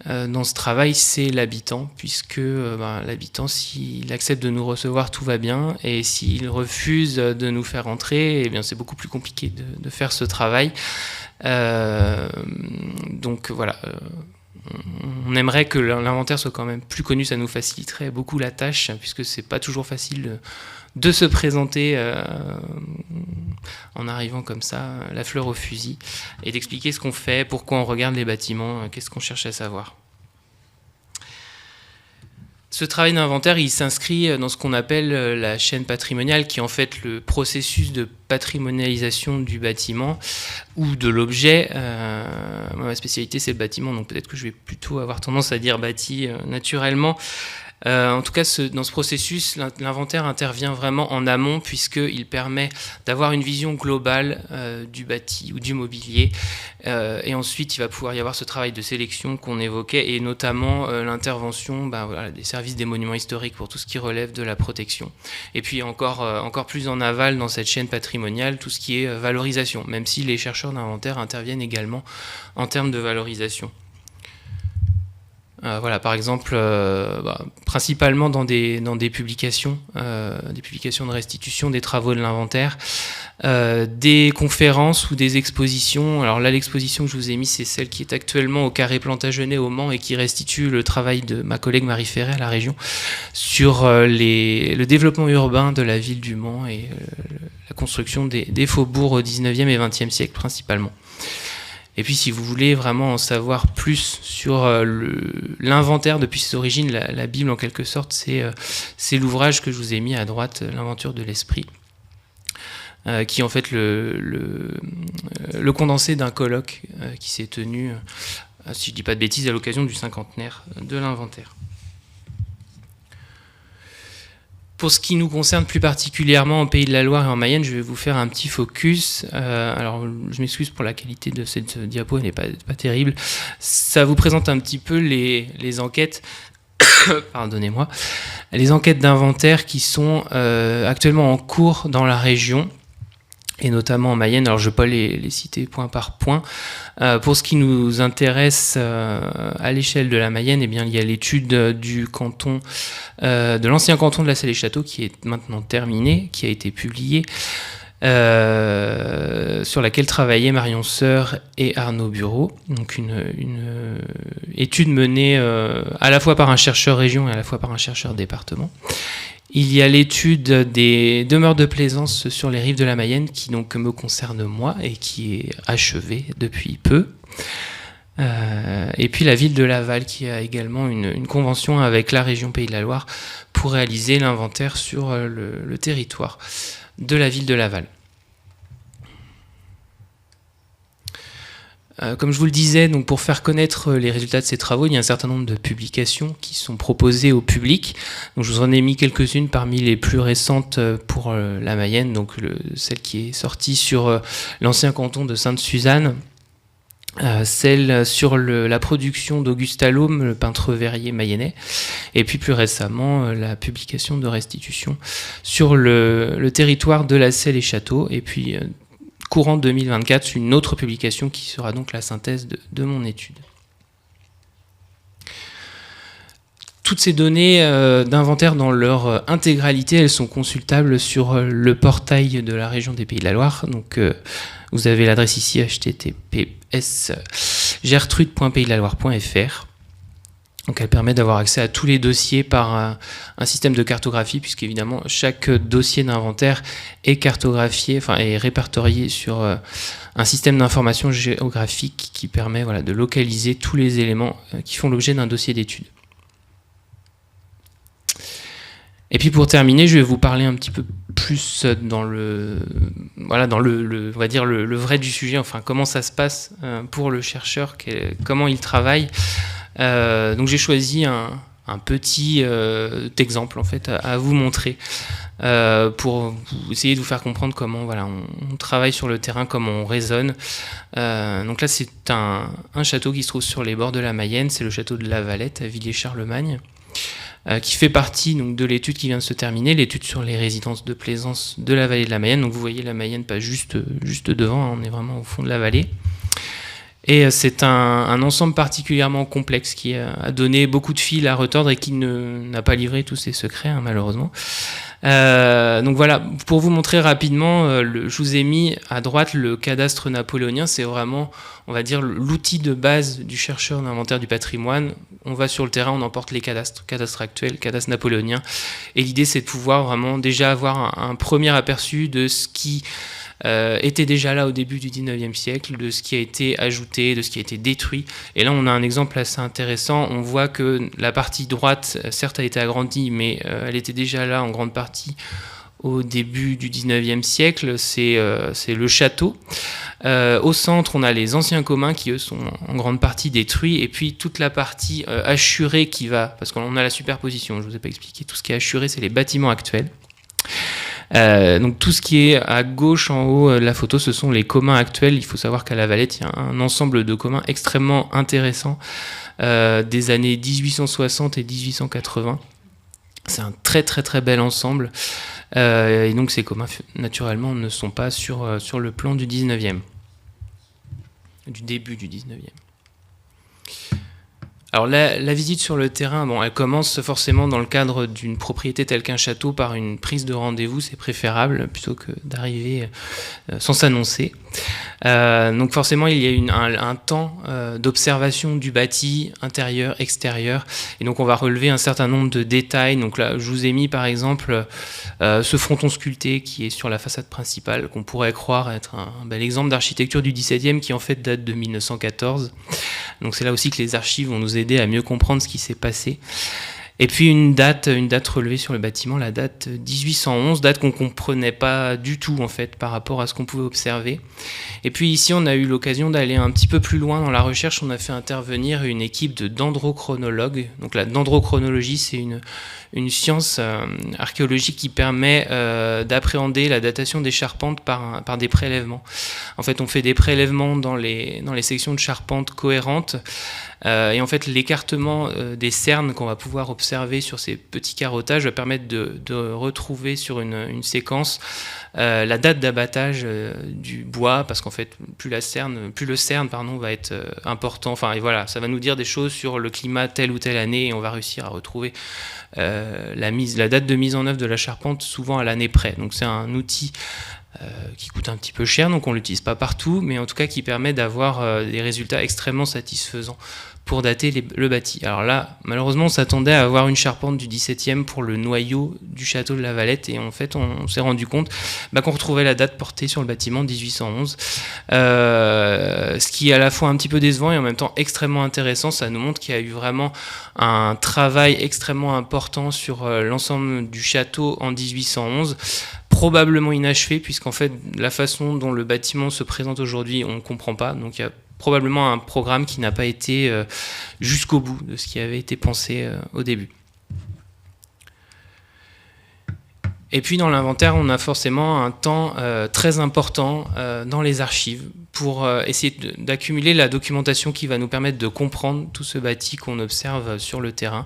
dans ce travail, c'est l'habitant, puisque l'habitant, s'il accepte de nous recevoir, tout va bien, et s'il refuse de nous faire entrer, c'est beaucoup plus compliqué de faire ce travail. Donc voilà, on aimerait que l'inventaire soit quand même plus connu, ça nous faciliterait beaucoup la tâche, puisque c'est pas toujours facile de se présenter en arrivant comme ça, la fleur au fusil, et d'expliquer ce qu'on fait, pourquoi on regarde les bâtiments, qu'est-ce qu'on cherche à savoir. Ce travail d'inventaire, il s'inscrit dans ce qu'on appelle la chaîne patrimoniale, qui est en fait le processus de patrimonialisation du bâtiment ou de l'objet. Moi, ma spécialité, c'est le bâtiment, donc peut-être que je vais plutôt avoir tendance à dire bâti naturellement. En tout cas, dans ce processus, l'inventaire intervient vraiment en amont, puisqu'il permet d'avoir une vision globale du bâti ou du mobilier. Et ensuite, il va pouvoir y avoir ce travail de sélection qu'on évoquait, et notamment l'intervention des services des monuments historiques pour tout ce qui relève de la protection. Et puis encore plus en aval dans cette chaîne patrimoniale, tout ce qui est valorisation, même si les chercheurs d'inventaire interviennent également en termes de valorisation. Par exemple, principalement dans des publications de restitution des travaux de l'inventaire, des conférences ou des expositions. Alors là, l'exposition que je vous ai mise, c'est celle qui est actuellement au Carré Plantagenet au Mans et qui restitue le travail de ma collègue Marie Ferret à la région sur le développement urbain de la ville du Mans et la construction des faubourgs au 19e et 20e siècle principalement. Et puis, si vous voulez vraiment en savoir plus sur l'inventaire depuis ses origines, la Bible en quelque sorte, c'est l'ouvrage que je vous ai mis à droite, l'Inventure de l'Esprit, qui est en fait le condensé d'un colloque qui s'est tenu, si je ne dis pas de bêtises, à l'occasion du cinquantenaire de l'inventaire. Pour ce qui nous concerne plus particulièrement en Pays de la Loire et en Mayenne, je vais vous faire un petit focus. Alors, je m'excuse pour la qualité de cette diapo, elle n'est pas terrible. Ça vous présente un petit peu les enquêtes, pardonnez-moi, les enquêtes d'inventaire qui sont actuellement en cours dans la région, et notamment en Mayenne. Alors, je ne vais pas les citer point par point. Pour ce qui nous intéresse à l'échelle de la Mayenne, eh bien, il y a l'étude du canton, de l'ancien canton de la Celle-et-Château, qui est maintenant terminée, qui a été publiée, sur laquelle travaillaient Marion Sœur et Arnaud Bureau. Donc une étude menée à la fois par un chercheur région et à la fois par un chercheur département. Il y a l'étude des demeures de plaisance sur les rives de la Mayenne, qui donc me concerne moi et qui est achevée depuis peu. Et puis la ville de Laval, qui a également une convention avec la région Pays de la Loire pour réaliser l'inventaire sur le territoire de la ville de Laval. Comme je vous le disais, donc pour faire connaître les résultats de ces travaux, il y a un certain nombre de publications qui sont proposées au public. Donc je vous en ai mis quelques-unes parmi les plus récentes pour la Mayenne, donc celle qui est sortie sur l'ancien canton de Sainte-Suzanne, celle sur la production d'Auguste Allôme, le peintre verrier mayennais, et puis plus récemment la publication de restitution sur le territoire de la Celle-et-Château, et puis courant 2024, une autre publication qui sera donc la synthèse de mon étude. Toutes ces données d'inventaire dans leur intégralité, elles sont consultables sur le portail de la région des Pays de la Loire. Donc vous avez l'adresse ici, https://gertrude.paysdelaloire.fr. Donc elle permet d'avoir accès à tous les dossiers par un système de cartographie, puisqu'évidemment chaque dossier d'inventaire est cartographié, est répertorié sur un système d'information géographique qui permet de localiser tous les éléments qui font l'objet d'un dossier d'étude. Et puis pour terminer, je vais vous parler un petit peu plus dans le vrai du sujet, comment ça se passe pour le chercheur, comment il travaille. Donc j'ai choisi un petit exemple en fait à vous montrer pour essayer de vous faire comprendre comment on travaille sur le terrain, comment on raisonne. Donc là c'est un château qui se trouve sur les bords de la Mayenne, c'est le château de La Valette à Villiers-Charlemagne, qui fait partie donc, de l'étude qui vient de se terminer, l'étude sur les résidences de plaisance de la vallée de la Mayenne. Donc vous voyez la Mayenne pas juste devant, on est vraiment au fond de la vallée. Et c'est un ensemble particulièrement complexe qui a donné beaucoup de fil à retordre et qui n'a pas livré tous ses secrets, malheureusement. Donc voilà, pour vous montrer rapidement, je vous ai mis à droite le cadastre napoléonien. C'est vraiment, on va dire, l'outil de base du chercheur d'inventaire du patrimoine. On va sur le terrain, on emporte les cadastres actuels, cadastre napoléonien. Et l'idée, c'est de pouvoir vraiment déjà avoir un premier aperçu de ce qui était déjà là au début du 19e siècle, de ce qui a été ajouté, de ce qui a été détruit. Et là, on a un exemple assez intéressant. On voit que la partie droite, certes, a été agrandie, mais elle était déjà là en grande partie au début du 19e siècle. C'est le château. Au centre, on a les anciens communs qui, eux, sont en grande partie détruits. Et puis, toute la partie hachurée qui va... Parce qu'on a la superposition, je ne vous ai pas expliqué. Tout ce qui est hachuré, c'est les bâtiments actuels. Donc tout ce qui est à gauche en haut de la photo, ce sont les communs actuels. Il faut savoir qu'à La Valette, il y a un ensemble de communs extrêmement intéressant des années 1860 et 1880. C'est un très très très bel ensemble. Et donc ces communs, naturellement, ne sont pas sur le plan du 19e, du début du 19e. Alors la visite sur le terrain, bon, elle commence forcément dans le cadre d'une propriété telle qu'un château par une prise de rendez-vous, c'est préférable plutôt que d'arriver sans s'annoncer. Donc forcément il y a un temps d'observation du bâti intérieur, extérieur, et donc on va relever un certain nombre de détails. Donc là je vous ai mis par exemple ce fronton sculpté qui est sur la façade principale, qu'on pourrait croire être un bel exemple d'architecture du XVIIe qui en fait date de 1914. Donc c'est là aussi que les archives vont nous aider à mieux comprendre ce qui s'est passé. Et puis une date relevée sur le bâtiment, la date 1811, date qu'on ne comprenait pas du tout en fait par rapport à ce qu'on pouvait observer. Et puis ici on a eu l'occasion d'aller un petit peu plus loin dans la recherche, on a fait intervenir une équipe de dendrochronologues. Donc la dendrochronologie, c'est une science archéologique qui permet d'appréhender la datation des charpentes par des prélèvements. En fait on fait des prélèvements dans les sections de charpente cohérentes. Et en fait, l'écartement des cernes qu'on va pouvoir observer sur ces petits carottages va permettre de retrouver sur une séquence la date d'abattage du bois, parce qu'en fait, plus le cerne va être important. Enfin, et voilà, ça va nous dire des choses sur le climat telle ou telle année, et on va réussir à retrouver la date de mise en œuvre de la charpente, souvent à l'année près. Donc, c'est un outil qui coûte un petit peu cher, donc on ne l'utilise pas partout, mais en tout cas qui permet d'avoir des résultats extrêmement satisfaisants pour dater le bâti. Alors là, malheureusement, on s'attendait à avoir une charpente du XVIIe pour le noyau du château de La Valette, et en fait, on s'est rendu compte qu'on retrouvait la date portée sur le bâtiment 1811, ce qui est à la fois un petit peu décevant et en même temps extrêmement intéressant. Ça nous montre qu'il y a eu vraiment un travail extrêmement important sur l'ensemble du château en 1811, probablement inachevé, puisqu'en fait, la façon dont le bâtiment se présente aujourd'hui, on ne comprend pas. Donc il y a probablement un programme qui n'a pas été jusqu'au bout de ce qui avait été pensé au début. Et puis dans l'inventaire, on a forcément un temps très important dans les archives pour essayer d'accumuler la documentation qui va nous permettre de comprendre tout ce bâti qu'on observe sur le terrain.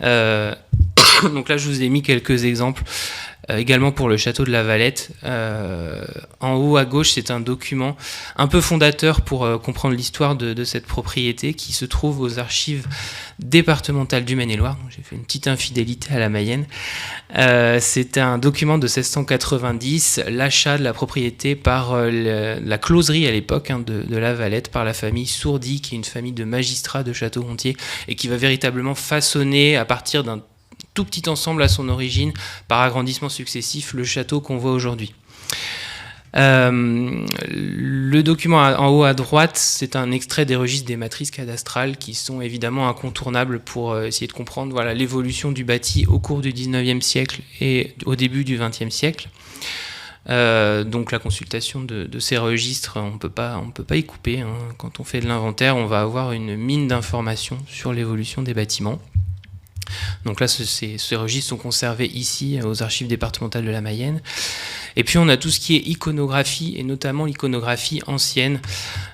Donc là, je vous ai mis quelques exemples. Également pour le château de La Valette. En haut à gauche, c'est un document un peu fondateur pour comprendre l'histoire de cette propriété qui se trouve aux archives départementales du Maine-et-Loire. Donc, j'ai fait une petite infidélité à la Mayenne. C'est un document de 1690, l'achat de la propriété par la closerie à l'époque de La Valette, par la famille Sourdy, qui est une famille de magistrats de Château-Gontier et qui va véritablement façonner à partir d'un tout petit ensemble à son origine, par agrandissement successif, le château qu'on voit aujourd'hui. Le document en haut à droite, c'est un extrait des registres des matrices cadastrales qui sont évidemment incontournables pour essayer de comprendre l'évolution du bâti au cours du 19e siècle et au début du 20e siècle. Donc la consultation de ces registres, on peut pas y couper. Quand on fait de l'inventaire, on va avoir une mine d'informations sur l'évolution des bâtiments. Donc là, ces registres sont conservés ici aux archives départementales de la Mayenne. Et puis on a tout ce qui est iconographie, et notamment l'iconographie ancienne.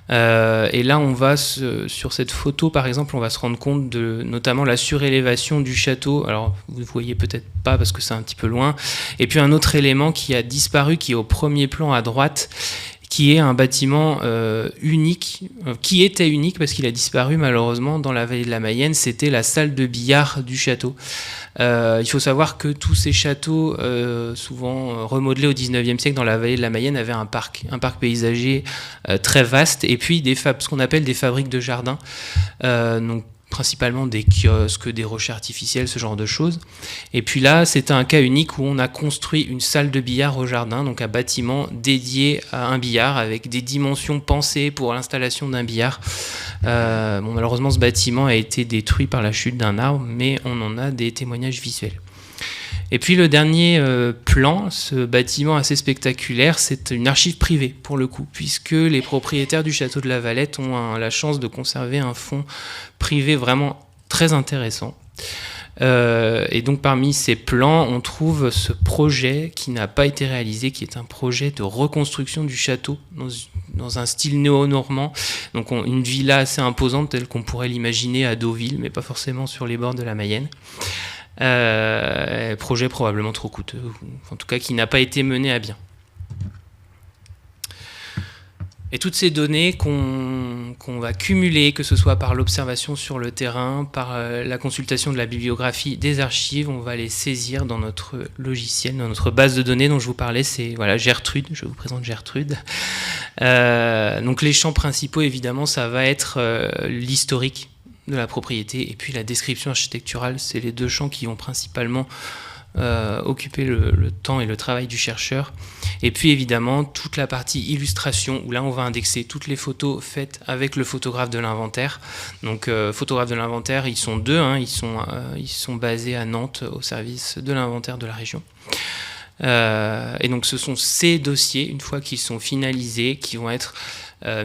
Et là, on va sur cette photo, par exemple, on va se rendre compte de notamment la surélévation du château. Alors, vous ne voyez peut-être pas parce que c'est un petit peu loin. Et puis un autre élément qui a disparu, qui est au premier plan à droite, qui est un bâtiment unique, qui était unique parce qu'il a disparu malheureusement dans la vallée de la Mayenne, c'était la salle de billard du château. Il faut savoir que tous ces châteaux, souvent remodelés au 19e siècle dans la vallée de la Mayenne, avaient un parc paysager très vaste, et puis ce qu'on appelle des fabriques de jardins. Donc principalement des kiosques, des rochers artificiels, ce genre de choses. Et puis là, c'était un cas unique où on a construit une salle de billard au jardin, donc un bâtiment dédié à un billard avec des dimensions pensées pour l'installation d'un billard. Malheureusement, ce bâtiment a été détruit par la chute d'un arbre, mais on en a des témoignages visuels. Et puis le dernier plan, ce bâtiment assez spectaculaire, c'est une archive privée pour le coup, puisque les propriétaires du château de la Valette ont la chance de conserver un fonds privé vraiment très intéressant. Et donc parmi ces plans, on trouve ce projet qui n'a pas été réalisé, qui est un projet de reconstruction du château dans un style néo-normand. Donc une villa assez imposante telle qu'on pourrait l'imaginer à Deauville, mais pas forcément sur les bords de la Mayenne. Projet probablement trop coûteux, ou en tout cas qui n'a pas été mené à bien. Et toutes ces données qu'on va cumuler, que ce soit par l'observation sur le terrain, par la consultation de la bibliographie des archives, on va les saisir dans notre logiciel, dans notre base de données dont je vous parlais, c'est voilà, Gertrude, je vous présente Gertrude. Donc les champs principaux, évidemment, ça va être l'historique de la propriété et puis la description architecturale, c'est les deux champs qui vont principalement occuper le temps et le travail du chercheur. Et puis évidemment toute la partie illustration où là on va indexer toutes les photos faites avec le photographe de l'inventaire. Donc photographes de l'inventaire, ils sont deux, ils sont basés à Nantes au service de l'inventaire de la région. Et donc ce sont ces dossiers, une fois qu'ils sont finalisés, qui vont être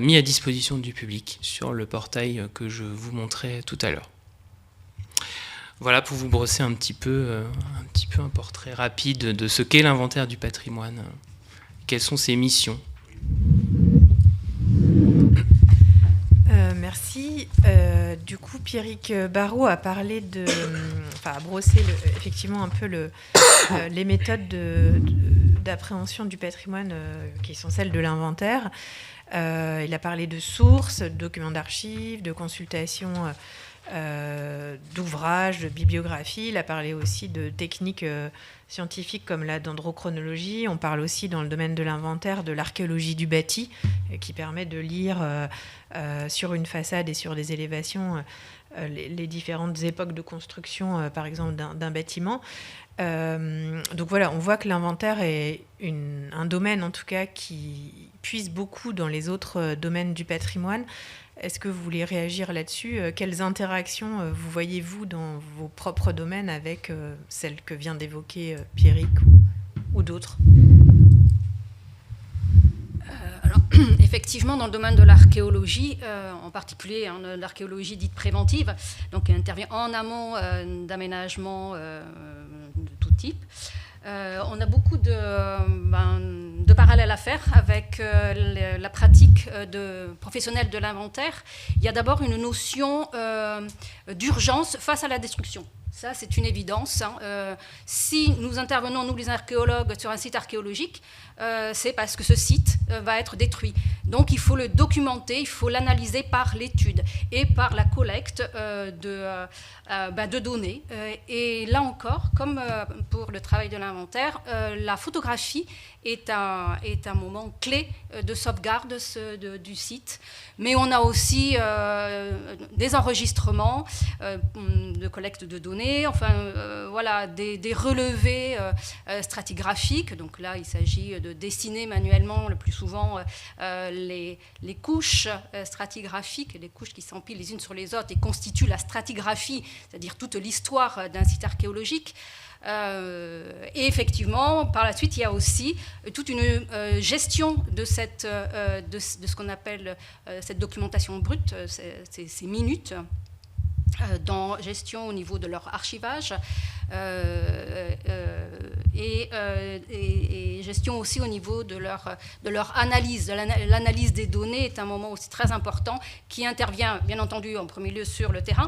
mis à disposition du public sur le portail que je vous montrais tout à l'heure. Voilà pour vous brosser un petit peu un portrait rapide de ce qu'est l'inventaire du patrimoine. Quelles sont ses missions ? Merci. Du coup, Pierrick Barraud a parlé a brossé effectivement un peu les méthodes d'appréhension du patrimoine qui sont celles de l'inventaire. Il a parlé de sources, de documents d'archives, de consultations d'ouvrages, de bibliographie. Il a parlé aussi de techniques scientifiques comme la dendrochronologie. On parle aussi dans le domaine de l'inventaire de l'archéologie du bâti qui permet de lire sur une façade et sur des élévations les différentes époques de construction, par exemple, d'un bâtiment. Donc voilà, on voit que l'inventaire est un domaine en tout cas qui puise beaucoup dans les autres domaines du patrimoine. Est-ce que vous voulez réagir là-dessus ? Quelles interactions vous voyez-vous dans vos propres domaines avec celles que vient d'évoquer Pierrick ou d'autres ? Alors, effectivement, dans le domaine de l'archéologie, en particulier l'archéologie dite préventive, donc qui intervient en amont d'aménagements de tout type, on a beaucoup de parallèles à faire avec la pratique professionnelle de l'inventaire. Il y a d'abord une notion d'urgence face à la destruction. Ça, c'est une évidence. Si nous intervenons, nous les archéologues, sur un site archéologique, c'est parce que ce site va être détruit. Donc il faut le documenter, il faut l'analyser par l'étude et par la collecte de données. Et là encore, comme pour le travail de l'inventaire, la photographie est un moment clé de sauvegarde du site. Mais on a aussi des enregistrements de collecte de données, voilà, des relevés stratigraphiques. Donc là, il s'agit de dessiner manuellement le plus souvent les couches stratigraphiques, les couches qui s'empilent les unes sur les autres et constituent la stratigraphie, c'est-à-dire toute l'histoire d'un site archéologique. Et effectivement, par la suite, il y a aussi toute une gestion de ce qu'on appelle cette documentation brute, ces minutes, dans gestion au niveau de leur archivage et gestion aussi au niveau de leur analyse. L'analyse des données est un moment aussi très important qui intervient, bien entendu, en premier lieu sur le terrain,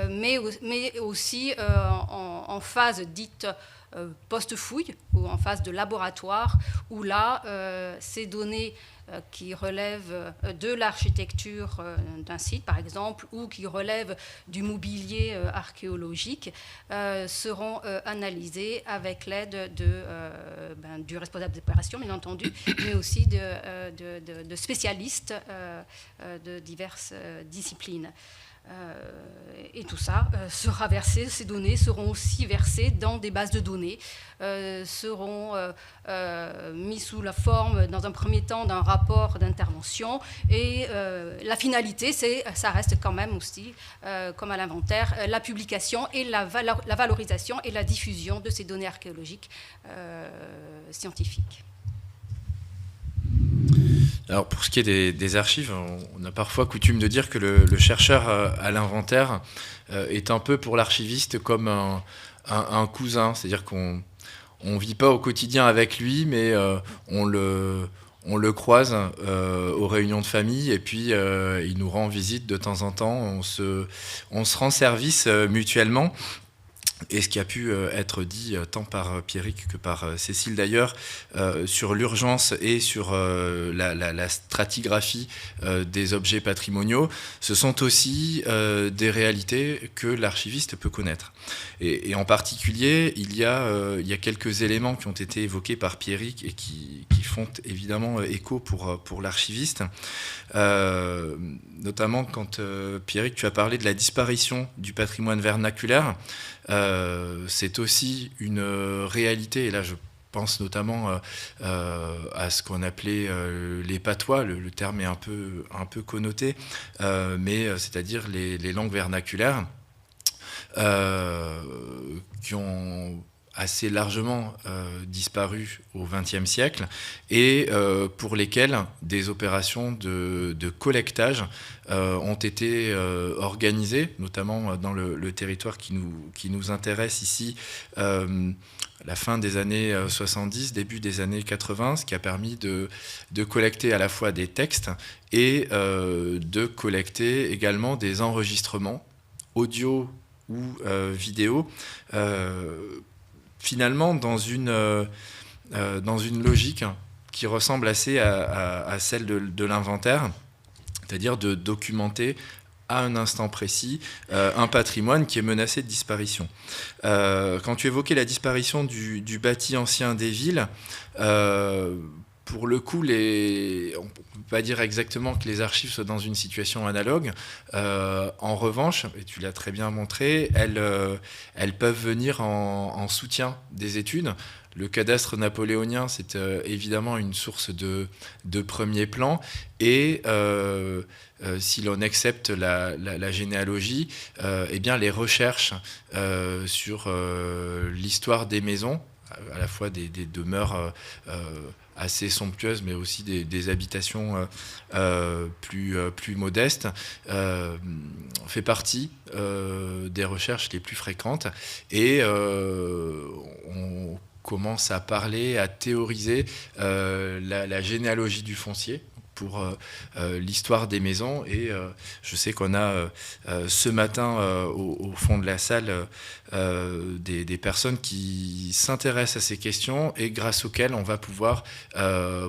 mais aussi en phase dite post-fouille ou en phase de laboratoire, où là, ces données qui relèvent de l'architecture d'un site, par exemple, ou qui relèvent du mobilier archéologique, seront analysées avec l'aide du responsable d'opération, bien entendu, mais aussi de spécialistes de diverses disciplines. Et tout ça sera versé, ces données seront aussi versées dans des bases de données, seront mis sous la forme, dans un premier temps, d'un rapport d'intervention. Et la finalité, ça reste quand même aussi, comme à l'inventaire, la publication et la valorisation et la diffusion de ces données archéologiques scientifiques. Alors pour ce qui est des archives, on a parfois coutume de dire que le chercheur à l'inventaire est un peu pour l'archiviste comme un cousin, c'est-à-dire qu'on ne vit pas au quotidien avec lui, mais on le croise aux réunions de famille et puis il nous rend visite de temps en temps, on se rend service mutuellement. Et ce qui a pu être dit tant par Pierrick que par Cécile d'ailleurs sur l'urgence et sur la stratigraphie des objets patrimoniaux, ce sont aussi des réalités que l'archiviste peut connaître. Et en particulier, il y a quelques éléments qui ont été évoqués par Pierrick et qui font évidemment écho pour l'archiviste. Notamment quand Pierrick, tu as parlé de la disparition du patrimoine vernaculaire. C'est aussi une réalité, et là je pense notamment à ce qu'on appelait les patois, le terme est un peu connoté, mais c'est-à-dire les langues vernaculaires qui ont assez largement disparu au XXe siècle et pour lesquels des opérations de collectage ont été organisées, notamment dans le territoire qui nous intéresse ici, la fin des années 70, début des années 80, ce qui a permis de collecter à la fois des textes et de collecter également des enregistrements audio ou vidéo, finalement dans une logique qui ressemble assez à celle de l'inventaire, c'est-à-dire de documenter à un instant précis un patrimoine qui est menacé de disparition. Quand tu évoquais la disparition du bâti ancien des villes, pour le coup, on ne peut pas dire exactement que les archives soient dans une situation analogue. En revanche, et tu l'as très bien montré, elles peuvent venir en soutien des études. Le cadastre napoléonien, c'est évidemment une source de premier plan. Et si l'on accepte la généalogie, eh bien les recherches sur l'histoire des maisons, à la fois des demeures assez somptueuses, mais aussi des habitations plus modestes, fait partie des recherches les plus fréquentes. Et on commence à parler, à théoriser la généalogie du foncier pour l'histoire des maisons. Et je sais qu'on a ce matin au fond de la salle des personnes qui s'intéressent à ces questions et grâce auxquelles on va pouvoir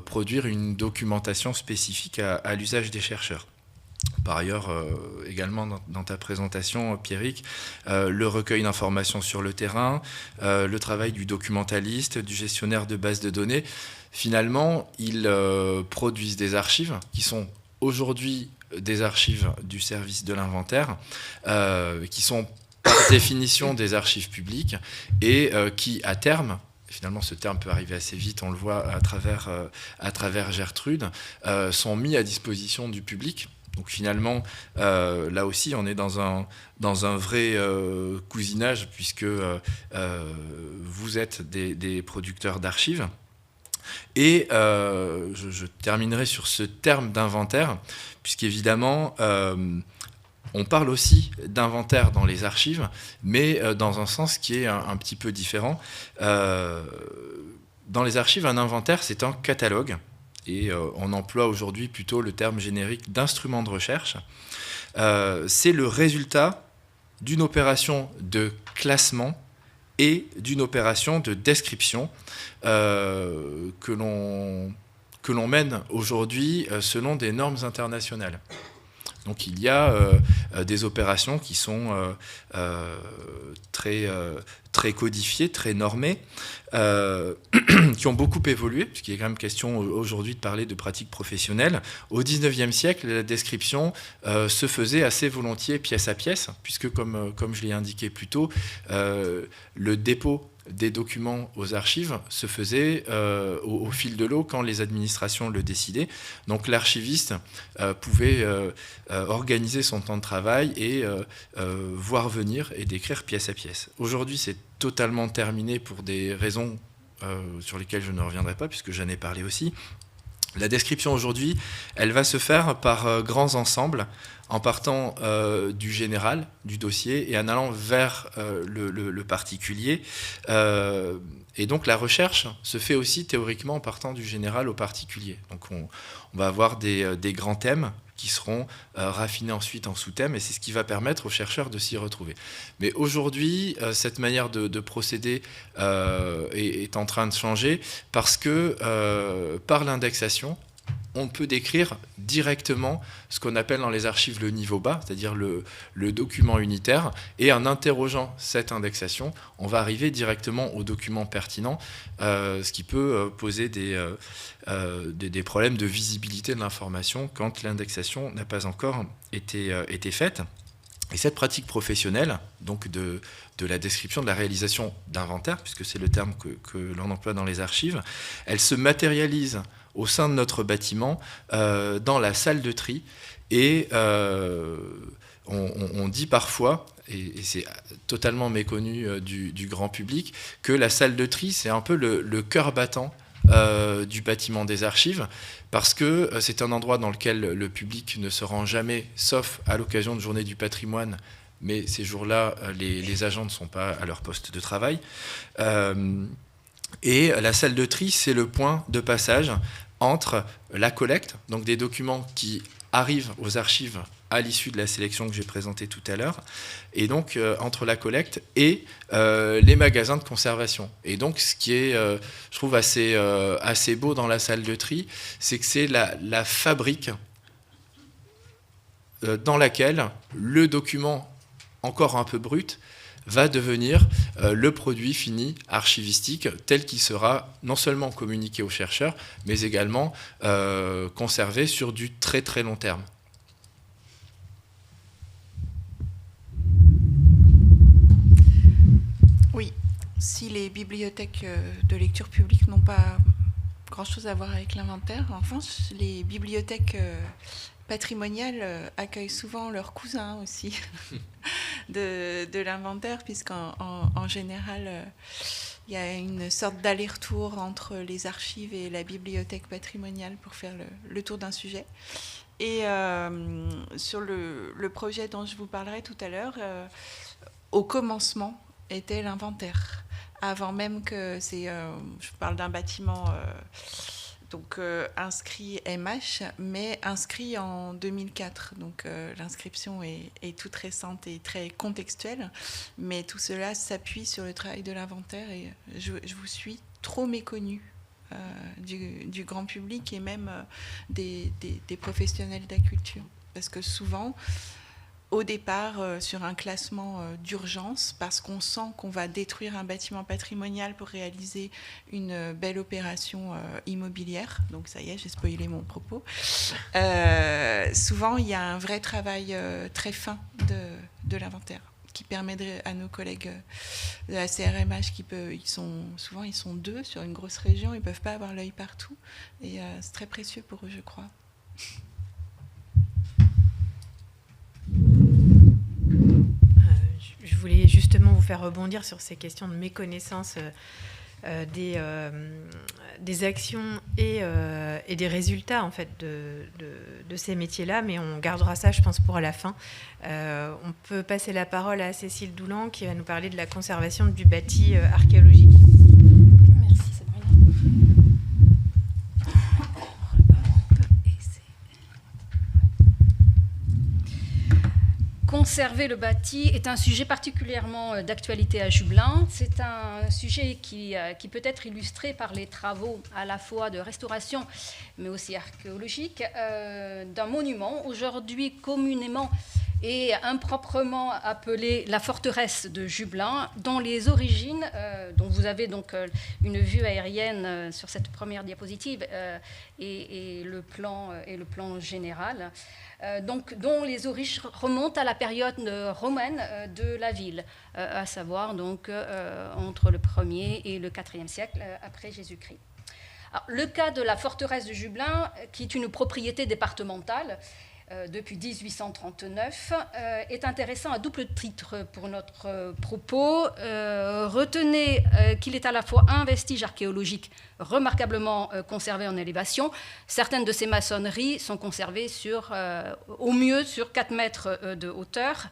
produire une documentation spécifique à l'usage des chercheurs. Par ailleurs, également dans ta présentation, Pierrick, le recueil d'informations sur le terrain, le travail du documentaliste, du gestionnaire de bases de données, finalement, ils produisent des archives qui sont aujourd'hui des archives du service de l'inventaire, qui sont par définition des archives publiques et qui, à terme, finalement ce terme peut arriver assez vite, on le voit à travers Gertrude, sont mis à disposition du public. Donc finalement, là aussi, on est dans un vrai cousinage, puisque vous êtes des producteurs d'archives. Et je terminerai sur ce terme d'inventaire, puisqu'évidemment, on parle aussi d'inventaire dans les archives, mais dans un sens qui est un petit peu différent. Dans les archives, un inventaire, c'est un catalogue. Et on emploie aujourd'hui plutôt le terme générique d'instrument de recherche. C'est le résultat d'une opération de classement et d'une opération de description que l'on mène aujourd'hui selon des normes internationales. Donc il y a des opérations qui sont très très codifiés, très normés, qui ont beaucoup évolué, puisqu'il est quand même question aujourd'hui de parler de pratiques professionnelles. Au XIXe siècle, la description se faisait assez volontiers pièce à pièce, puisque comme je l'ai indiqué plus tôt, le dépôt des documents aux archives se faisait au fil de l'eau quand les administrations le décidaient. Donc l'archiviste pouvait organiser son temps de travail et voir venir et décrire pièce à pièce. Aujourd'hui, c'est totalement terminé pour des raisons sur lesquelles je ne reviendrai pas, puisque j'en ai parlé aussi. La description aujourd'hui, elle va se faire par grands ensembles, en partant du général, du dossier, et en allant vers le particulier. Et donc la recherche se fait aussi théoriquement en partant du général au particulier. Donc on va avoir des grands thèmes qui seront raffinés ensuite en sous-thèmes, et c'est ce qui va permettre aux chercheurs de s'y retrouver. Mais aujourd'hui, cette manière de procéder est en train de changer, parce que par l'indexation, on peut décrire directement ce qu'on appelle dans les archives le niveau bas, c'est-à-dire le document unitaire, et en interrogeant cette indexation, on va arriver directement au document pertinent, ce qui peut poser des problèmes de visibilité de l'information quand l'indexation n'a pas encore été faite. Et cette pratique professionnelle, donc de la description, de la réalisation d'inventaire, puisque c'est le terme que l'on emploie dans les archives, elle se matérialise au sein de notre bâtiment, dans la salle de tri, et on dit parfois, et c'est totalement méconnu du grand public, que la salle de tri, c'est un peu le cœur battant du bâtiment des archives, parce que c'est un endroit dans lequel le public ne se rend jamais, sauf à l'occasion de journées du patrimoine, mais ces jours-là, les agents ne sont pas à leur poste de travail. Et la salle de tri, c'est le point de passage entre la collecte, donc des documents qui arrivent aux archives à l'issue de la sélection que j'ai présentée tout à l'heure, et donc entre la collecte et les magasins de conservation. Et donc ce qui est, je trouve, assez beau dans la salle de tri, c'est que c'est la fabrique dans laquelle le document, encore un peu brut, va devenir le produit fini archivistique tel qu'il sera non seulement communiqué aux chercheurs, mais également conservé sur du très très long terme. Oui, si les bibliothèques de lecture publique n'ont pas grand-chose à voir avec l'inventaire, en revanche, les bibliothèques patrimoniales accueillent souvent leurs cousins aussi de l'inventaire, puisqu'en général, il y a une sorte d'aller-retour entre les archives et la bibliothèque patrimoniale pour faire le tour d'un sujet. Et sur le projet dont je vous parlerai tout à l'heure, au commencement était l'inventaire, avant même que je parle d'un bâtiment inscrit MH, mais inscrit en 2004. Donc l'inscription est toute récente et très contextuelle, mais tout cela s'appuie sur le travail de l'inventaire, et je vous suis trop méconnue du grand public et même des professionnels de la culture. Parce que souvent, au départ, sur un classement d'urgence, parce qu'on sent qu'on va détruire un bâtiment patrimonial pour réaliser une belle opération immobilière. Donc ça y est, j'ai spoilé mon propos. Souvent, il y a un vrai travail très fin de l'inventaire qui permettrait à nos collègues de la CRMH, souvent ils sont deux sur une grosse région, ils ne peuvent pas avoir l'œil partout. Et c'est très précieux pour eux, je crois. Je voulais justement vous faire rebondir sur ces questions de méconnaissance des actions et des résultats en fait de ces métiers-là, mais on gardera ça, je pense, pour la fin. On peut passer la parole à Cécile Doulan qui va nous parler de la conservation du bâti archéologique. Merci Sabrina. Conserver le bâti est un sujet particulièrement d'actualité à Jubelin. C'est un sujet qui peut être illustré par les travaux à la fois de restauration, mais aussi archéologique, d'un monument aujourd'hui communément et improprement appelée la forteresse de Jublain, dont les origines, dont vous avez donc une vue aérienne sur cette première diapositive et le plan général, donc, dont les origines remontent à la période romaine de la ville, à savoir donc, entre le 1er et le 4e siècle après Jésus-Christ. Alors, le cas de la forteresse de Jublain, qui est une propriété départementale depuis 1839, est intéressant à double titre pour notre propos. Retenez qu'il est à la fois un vestige archéologique remarquablement conservé en élévation. Certaines de ces maçonneries sont conservées au mieux sur 4 mètres de hauteur.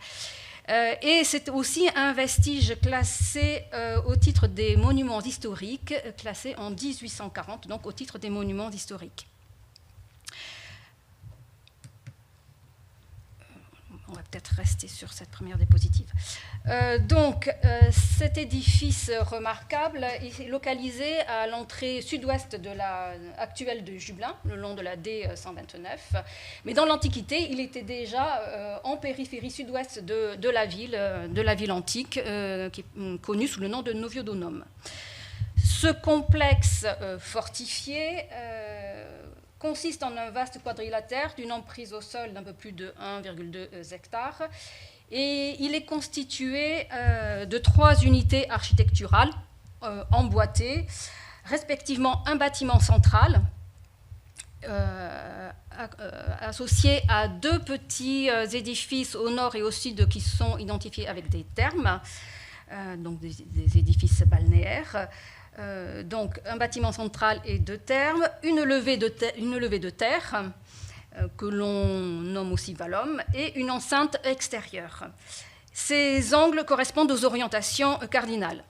Et c'est aussi un vestige classé au titre des monuments historiques, classé en 1840, donc au titre des monuments historiques. On va peut-être rester sur cette première diapositive. Cet édifice remarquable est localisé à l'entrée sud-ouest actuelle de Jublain, le long de la D129. Mais dans l'Antiquité, il était déjà en périphérie sud-ouest de la ville antique, qui est connue sous le nom de Noviodonum. Ce complexe fortifié consiste en un vaste quadrilatère d'une emprise au sol d'un peu plus de 1,2 hectares. Et il est constitué de 3 unités architecturales emboîtées, respectivement un bâtiment central, associé à 2 petits édifices au nord et au sud qui sont identifiés avec des thermes, donc des édifices balnéaires. Donc un bâtiment central et 2 thermes, une levée de terre que l'on nomme aussi vallum, et une enceinte extérieure. Ces angles correspondent aux orientations cardinales.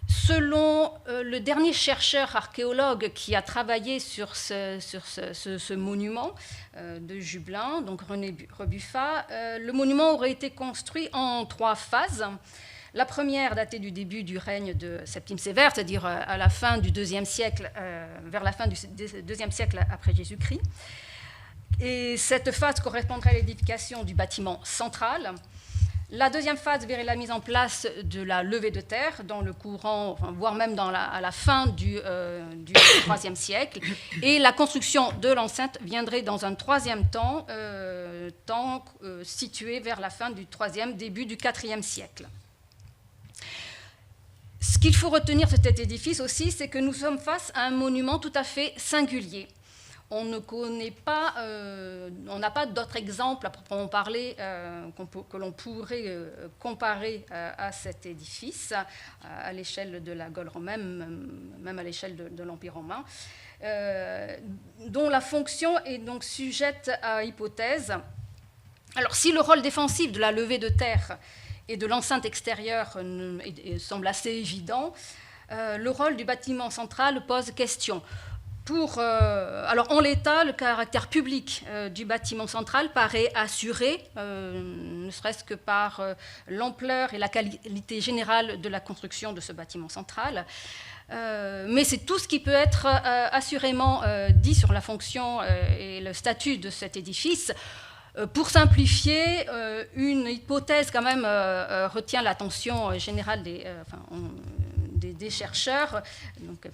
Selon le dernier chercheur archéologue qui a travaillé sur ce monument de Jublain, donc René Rebuffat, le monument aurait été construit en 3 phases. La première datée du début du règne de Septime Sévère, c'est-à-dire à la fin du IIe siècle, vers la fin du IIe siècle après Jésus-Christ. Et cette phase correspondrait à l'édification du bâtiment central. La deuxième phase verrait la mise en place de la levée de terre dans le courant, voire même à la fin du IIIe siècle. Et la construction de l'enceinte viendrait dans un 3e temps, situé vers la fin du IIIe, début du IVe siècle. Ce qu'il faut retenir de cet édifice aussi, c'est que nous sommes face à un monument tout à fait singulier. On ne connaît pas, on n'a pas d'autres exemples à proprement parler que l'on pourrait comparer à cet édifice à l'échelle de la Gaule romaine, même à l'échelle de l'Empire romain, dont la fonction est donc sujette à hypothèse. Alors, si le rôle défensif de la levée de terre et de l'enceinte extérieure semble assez évident, le rôle du bâtiment central pose question. Alors, en l'état, le caractère public du bâtiment central paraît assuré, ne serait-ce que par l'ampleur et la qualité générale de la construction de ce bâtiment central. Mais c'est tout ce qui peut être assurément dit sur la fonction et le statut de cet édifice. Pour simplifier, une hypothèse quand même retient l'attention générale des chercheurs, donc,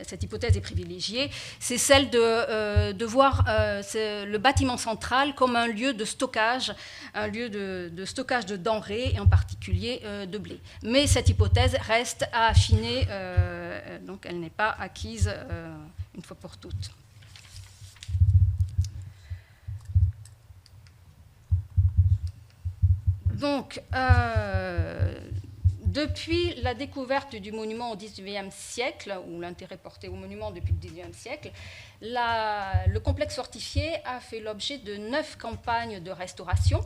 cette hypothèse est privilégiée, c'est celle de voir le bâtiment central comme un lieu de stockage, de stockage de denrées, et en particulier de blé. Mais cette hypothèse reste à affiner, donc elle n'est pas acquise une fois pour toutes. Donc, depuis la découverte du monument au XIXe siècle, ou l'intérêt porté au monument depuis le XIXe siècle, le complexe fortifié a fait l'objet de 9 campagnes de restauration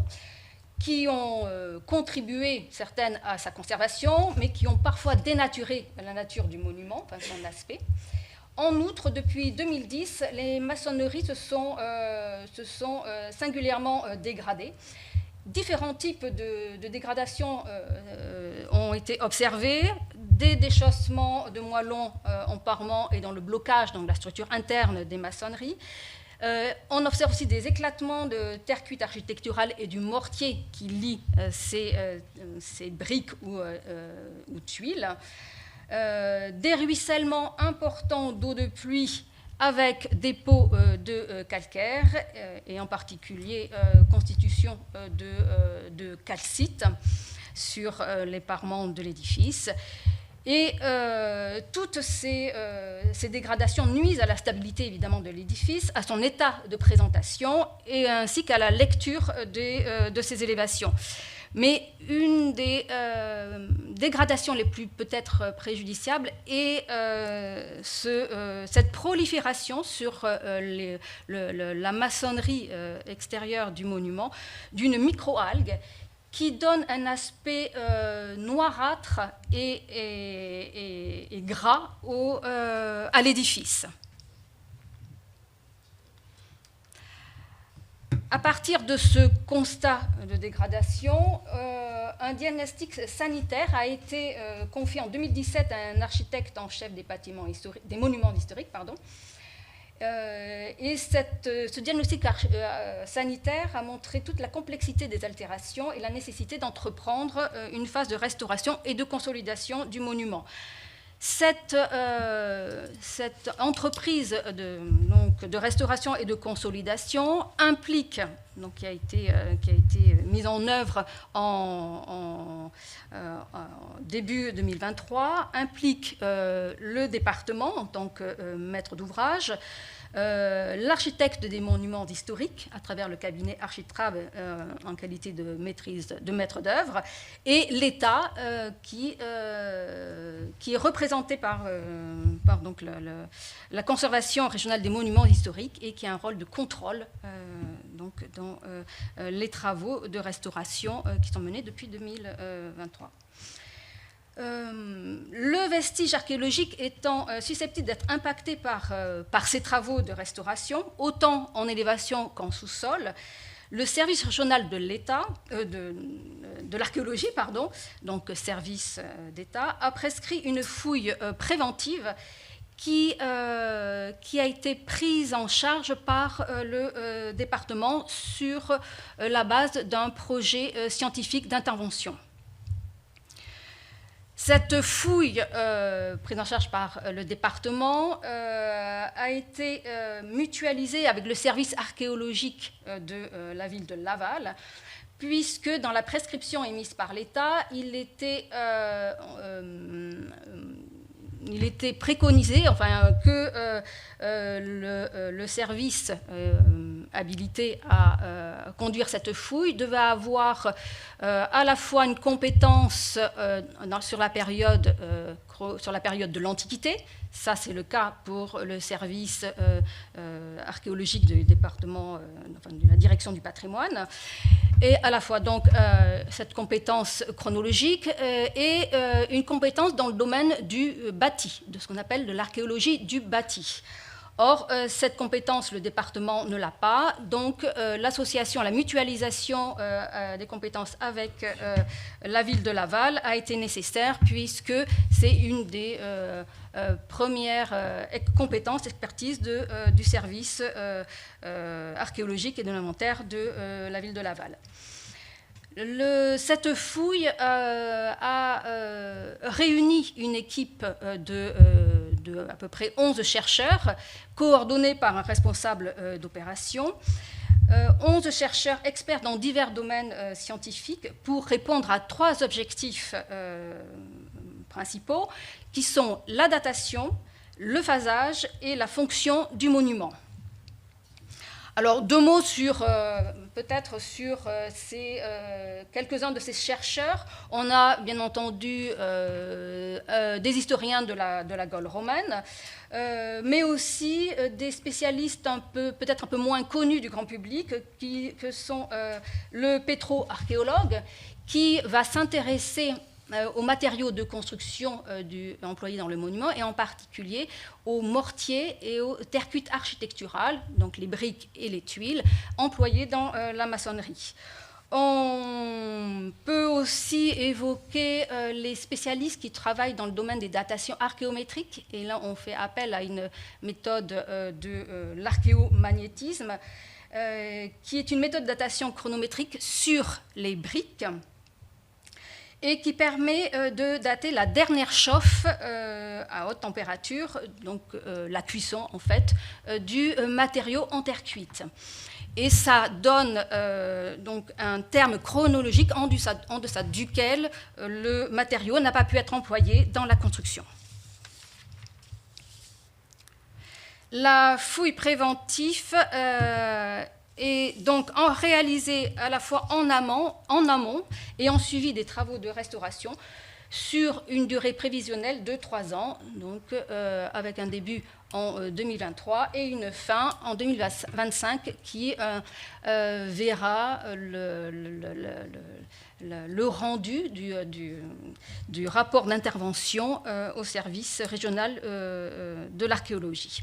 qui ont contribué, certaines, à sa conservation, mais qui ont parfois dénaturé la nature du monument, enfin son aspect. En outre, depuis 2010, les maçonneries se sont singulièrement dégradées. Différents types de dégradations ont été observés, des déchaussements de moellons en parement et dans le blocage, dans la structure interne des maçonneries, On observe aussi des éclatements de terre cuite architecturale et du mortier qui lie ces briques ou tuiles. Des ruissellements importants d'eau de pluie avec dépôt de calcaire et en particulier constitution de calcite sur les parements de l'édifice. Et toutes ces dégradations nuisent à la stabilité évidemment de l'édifice, à son état de présentation et ainsi qu'à la lecture de ces élévations. Mais une des dégradations les plus peut-être préjudiciables est cette prolifération sur la maçonnerie extérieure du monument d'une microalgue qui donne un aspect noirâtre et gras à l'édifice. À partir de ce constat de dégradation, un diagnostic sanitaire a été confié en 2017 à un architecte en chef des monuments historiques. Et ce diagnostic sanitaire a montré toute la complexité des altérations et la nécessité d'entreprendre une phase de restauration et de consolidation du monument. Cette entreprise de restauration et de consolidation implique, donc qui a été mise en œuvre en début 2023, implique le département en tant que maître d'ouvrage, l'architecte des monuments historiques à travers le cabinet Architrave en qualité de maître d'œuvre et l'État qui est représenté par donc la conservation régionale des monuments historiques et qui a un rôle de contrôle donc dans les travaux de restauration qui sont menés depuis 2023. Le vestige archéologique étant susceptible d'être impacté par ces travaux de restauration, autant en élévation qu'en sous-sol, le service régional de l'État, de l'archéologie, donc service d'État, a prescrit une fouille préventive qui a été prise en charge par le département sur la base d'un projet scientifique d'intervention. Cette fouille prise en charge par le département a été mutualisée avec le service archéologique de la ville de Laval, puisque dans la prescription émise par l'État, il était préconisé que le service habilité à conduire cette fouille devait avoir à la fois une compétence sur la période de l'Antiquité, ça c'est le cas pour le service archéologique du département, de la direction du patrimoine, et à la fois donc cette compétence chronologique et une compétence dans le domaine du bâti, de ce qu'on appelle de l'archéologie du bâti. Or, cette compétence, le département ne l'a pas, donc l'association, la mutualisation des compétences avec la ville de Laval a été nécessaire puisque c'est une des premières compétences, expertise du service archéologique et de l'inventaire de la ville de Laval. Cette fouille a réuni une équipe de à peu près 11 chercheurs, coordonnés par un responsable d'opération, 11 chercheurs experts dans divers domaines scientifiques pour répondre à 3 objectifs principaux, qui sont la datation, le phasage et la fonction du monument. Alors, 2 mots peut-être sur quelques-uns de ces chercheurs. On a bien entendu des historiens de la Gaule romaine, mais aussi des spécialistes peut-être un peu moins connus du grand public, que sont le pétro-archéologue, qui va s'intéresser aux matériaux de construction employés dans le monument, et en particulier aux mortiers et aux terres cuites architecturales, donc les briques et les tuiles, employées dans la maçonnerie. On peut aussi évoquer les spécialistes qui travaillent dans le domaine des datations archéométriques. Et là, on fait appel à une méthode de l'archéomagnétisme, qui est une méthode de datation chronométrique sur les briques et qui permet de dater la dernière chauffe à haute température, donc la cuisson en fait, du matériau en terre cuite. Et ça donne donc un terme chronologique en deçà duquel le matériau n'a pas pu être employé dans la construction. La fouille préventive est donc réalisée à la fois en amont et en suivi des travaux de restauration sur une durée prévisionnelle de 3 ans, donc avec un début en 2023 et une fin en 2025 qui verra le rendu du rapport d'intervention au service régional de l'archéologie.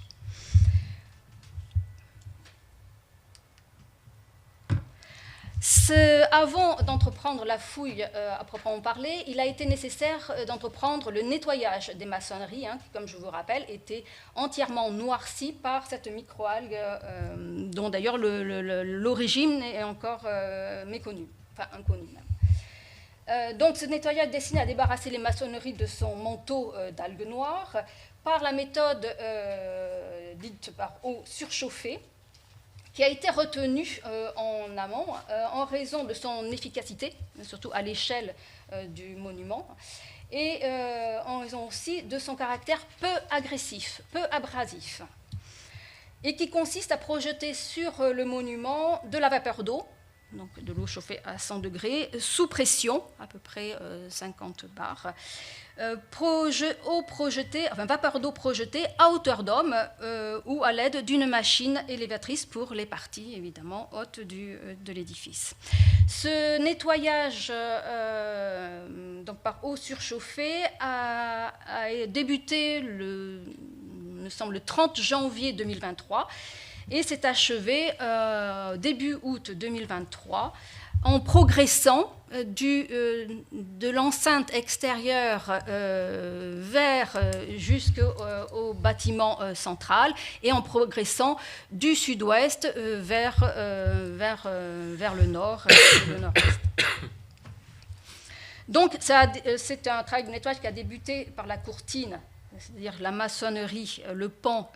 Avant d'entreprendre la fouille à proprement parler, il a été nécessaire d'entreprendre le nettoyage des maçonneries, qui, comme je vous rappelle, était entièrement noircie par cette microalgue, dont d'ailleurs l'origine est encore méconnue, enfin inconnue même. Donc ce nettoyage destiné à débarrasser les maçonneries de son manteau d'algues noires par la méthode dite par eau surchauffée, qui a été retenu en amont en raison de son efficacité, surtout à l'échelle du monument, et en raison aussi de son caractère peu agressif, peu abrasif, et qui consiste à projeter sur le monument de la vapeur d'eau, donc de l'eau chauffée à 100 degrés, sous pression, à peu près 50 bars, vapeur d'eau projetée à hauteur d'homme ou à l'aide d'une machine élévatrice pour les parties, évidemment, hautes de l'édifice. Ce nettoyage donc par eau surchauffée a débuté le 30 janvier 2023 et s'est achevé début août 2023 en progressant de l'enceinte extérieure jusqu'au bâtiment central et en progressant du sud-ouest vers le nord et le nord-est. Donc c'est un travail de nettoyage qui a débuté par la courtine, c'est-à-dire la maçonnerie, le pan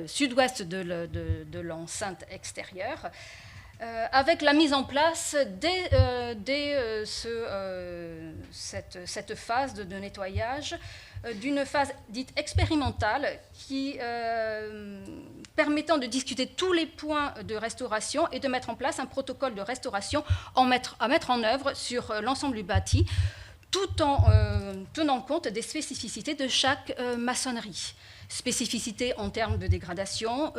sud-ouest de l'enceinte extérieure, avec la mise en place dès cette phase de nettoyage, d'une phase dite expérimentale qui permettant de discuter tous les points de restauration et de mettre en place un protocole de restauration à mettre en œuvre sur l'ensemble du bâti, tout en tenant compte des spécificités de chaque maçonnerie. Spécificité en termes de dégradation,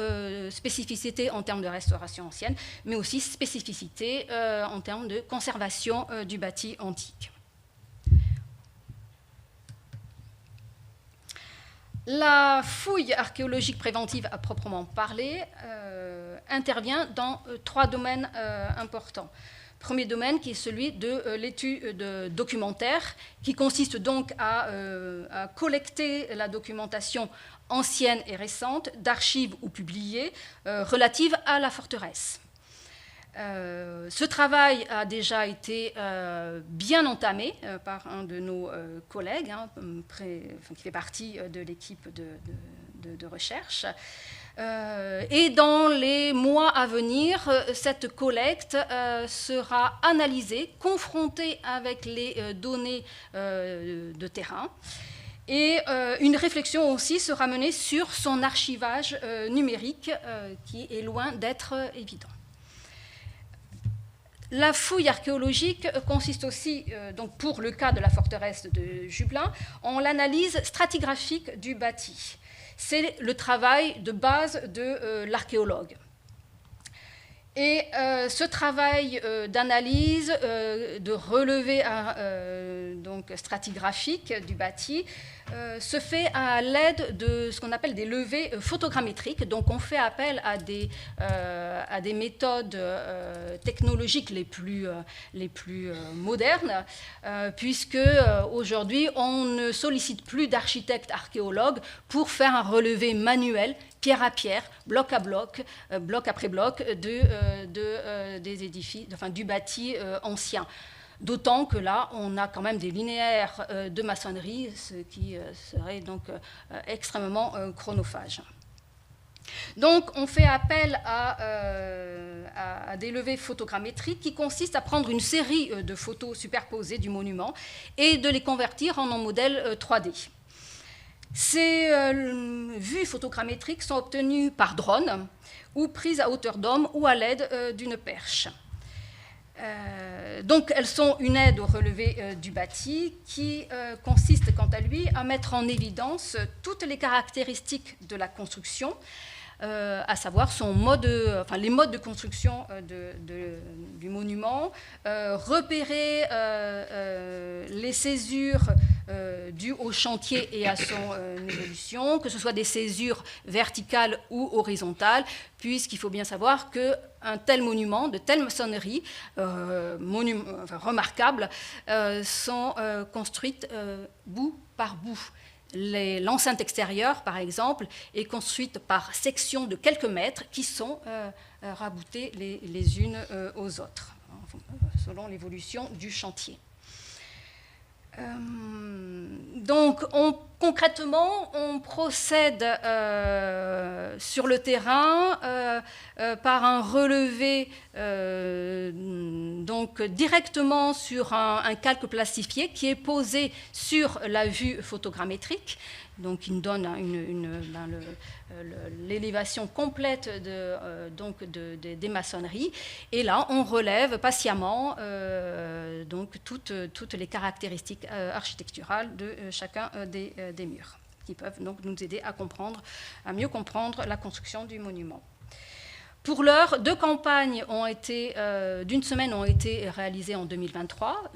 spécificité en termes de restauration ancienne, mais aussi spécificité en termes de conservation du bâti antique. La fouille archéologique préventive à proprement parler intervient dans 3 domaines importants. Premier domaine qui est celui de l'étude documentaire, qui consiste donc à collecter la documentation ancienne et récente, d'archives ou publiées, relatives à la forteresse. Ce travail a déjà été bien entamé par un de nos collègues, qui fait partie de l'équipe de recherche. Et dans les mois à venir, cette collecte sera analysée, confrontée avec les données de terrain. Et une réflexion aussi sera menée sur son archivage numérique, qui est loin d'être évident. La fouille archéologique consiste aussi, donc pour le cas de la forteresse de Jublain, en l'analyse stratigraphique du bâti. C'est le travail de base de l'archéologue. Et ce travail d'analyse, de relevé donc stratigraphique du bâti, se fait à l'aide de ce qu'on appelle des levées photogrammétriques. Donc on fait appel à des méthodes technologiques les plus modernes, puisque aujourd'hui on ne sollicite plus d'architectes archéologues pour faire un relevé manuel, pierre à pierre, bloc à bloc, bloc après bloc, des édifices, enfin, du bâti ancien. D'autant que là, on a quand même des linéaires de maçonnerie, ce qui serait donc extrêmement chronophage. Donc, on fait appel à des levées photogrammétriques qui consistent à prendre une série de photos superposées du monument et de les convertir en un modèle 3D. Ces vues photogrammétriques sont obtenues par drone ou prises à hauteur d'homme ou à l'aide d'une perche. Donc, elles sont une aide au relevé du bâti qui consiste, quant à lui, à mettre en évidence toutes les caractéristiques de la construction, à savoir les modes de construction du monument, repérer les césures dues au chantier et à son évolution, que ce soit des césures verticales ou horizontales, puisqu'il faut bien savoir qu'un tel monument, de telle maçonnerie remarquables, sont construites bout par bout. L'enceinte extérieure, par exemple, est construite par sections de quelques mètres qui sont raboutées les unes aux autres, selon l'évolution du chantier. Donc, concrètement, on procède sur le terrain par un relevé donc directement sur un calque plastifié qui est posé sur la vue photogrammétrique. Donc, il nous donne l'élévation complète des maçonneries. Et là, on relève patiemment donc toutes les caractéristiques architecturales de chacun des murs, qui peuvent donc nous aider à mieux comprendre la construction du monument. Pour l'heure, 2 campagnes d'une semaine ont été réalisées en 2023,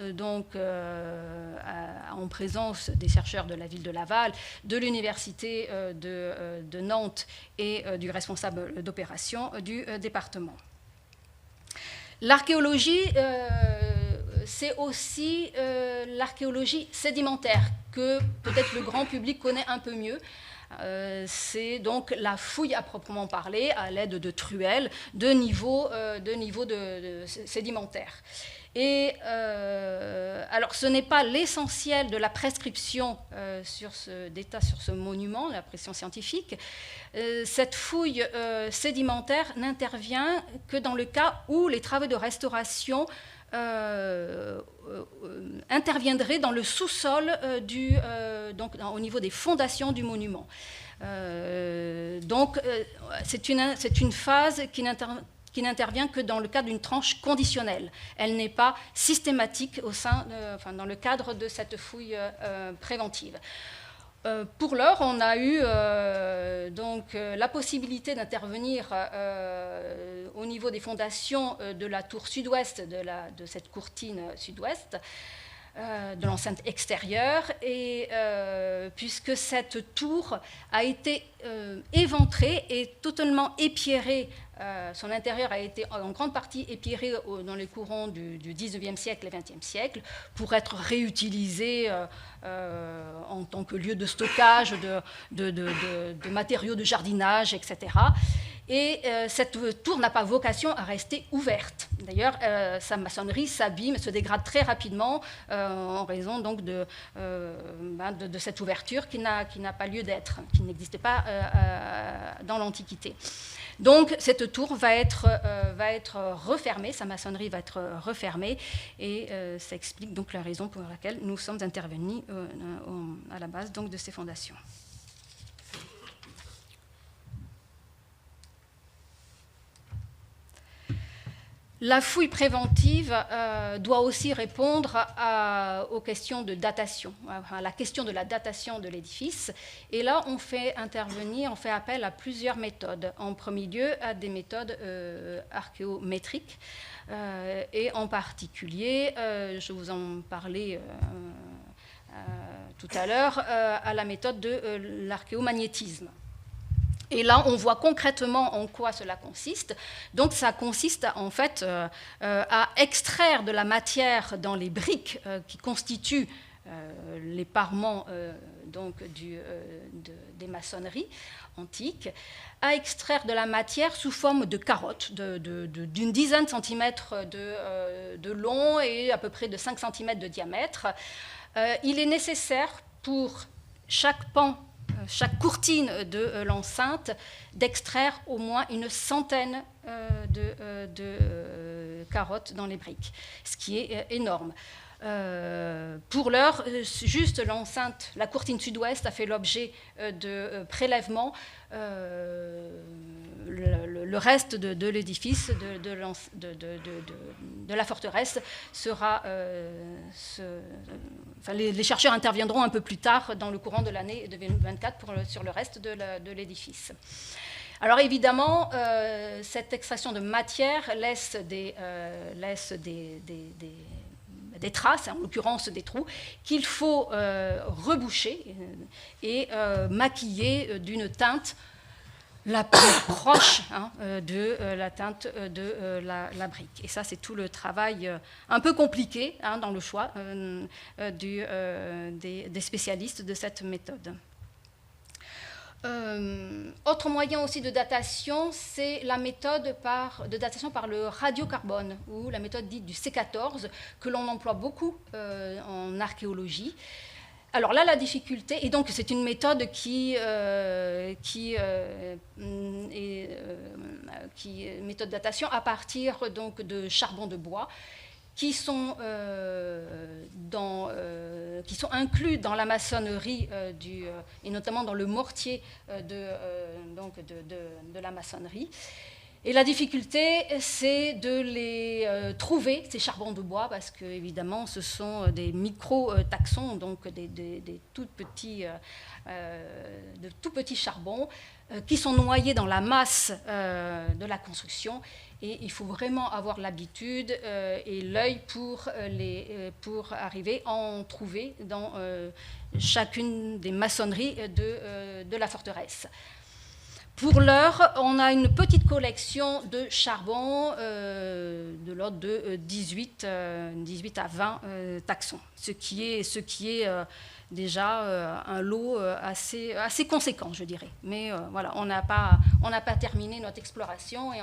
en présence des chercheurs de la ville de Laval, de l'université de Nantes et du responsable d'opération du département. L'archéologie, c'est aussi l'archéologie sédimentaire, que peut-être le grand public connaît un peu mieux. C'est donc la fouille à proprement parler à l'aide de truelles de niveau sédimentaire. Et alors, ce n'est pas l'essentiel de la prescription d'état sur ce monument, la pression scientifique. Cette fouille sédimentaire n'intervient que dans le cas où les travaux de restauration interviendrait dans le sous-sol au niveau des fondations du monument. C'est une phase qui n'intervient que dans le cadre d'une tranche conditionnelle. Elle n'est pas systématique dans le cadre de cette fouille préventive. Pour l'heure, on a eu la possibilité d'intervenir au niveau des fondations de la tour sud-ouest, de cette courtine sud-ouest, de l'enceinte extérieure, et puisque cette tour a été éventrée et totalement épierrée, son intérieur a été en grande partie épierré dans les courants du 19e siècle et 20e siècle pour être réutilisé en tant que lieu de stockage de matériaux de jardinage, etc. Et cette tour n'a pas vocation à rester ouverte. D'ailleurs, sa maçonnerie s'abîme, se dégrade très rapidement en raison donc de cette ouverture qui n'a pas lieu d'être, qui n'existait pas dans l'Antiquité. Donc, cette tour va être refermée, sa maçonnerie va être refermée, et ça explique donc la raison pour laquelle nous sommes intervenus à la base donc, de ces fondations. La fouille préventive doit aussi répondre aux questions de datation, à la question de la datation de l'édifice. Et là, on fait appel à plusieurs méthodes. En premier lieu, à des méthodes archéométriques. Et en particulier, je vous en parlais tout tout à l'heure, à la méthode de l'archéomagnétisme. Et là, on voit concrètement en quoi cela consiste. Donc, ça consiste en fait à extraire de la matière dans les briques qui constituent les parements donc des maçonneries antiques, à extraire de la matière sous forme de carottes d'une dizaine de centimètres de long et à peu près de 5 cm de diamètre. Il est nécessaire pour chaque pan, chaque courtine de l'enceinte, d'extraire au moins une centaine de carottes dans les briques, ce qui est énorme. Pour l'heure, juste l'enceinte, la courtine sud-ouest a fait l'objet de prélèvements. Le reste de l'édifice, de la forteresse, sera... les chercheurs interviendront un peu plus tard dans le courant de l'année 2024 sur le reste de l'édifice. Alors évidemment, cette extraction de matière laisse des traces, en l'occurrence des trous, qu'il faut reboucher et maquiller d'une teinte la plus proche de la teinte de la brique. Et ça, c'est tout le travail un peu compliqué dans le choix des spécialistes de cette méthode. Autre moyen aussi de datation, c'est la méthode de datation par le radiocarbone, ou la méthode dite du C14, que l'on emploie beaucoup en archéologie. Alors là, la difficulté, et donc c'est une méthode qui est méthode de datation à partir donc, de charbon de bois, qui sont inclus dans la maçonnerie et notamment dans le mortier de la maçonnerie. Et la difficulté, c'est de les trouver, ces charbons de bois, parce que évidemment, ce sont des micro-taxons, donc des tout petits charbons qui sont noyés dans la masse de la construction. Et il faut vraiment avoir l'habitude et l'œil pour arriver à en trouver dans chacune des maçonneries de la forteresse. Pour l'heure, on a une petite collection de charbon de l'ordre de 18 à 20 taxons, ce qui est déjà un lot assez conséquent, je dirais. Mais voilà, on n'a pas terminé notre exploration et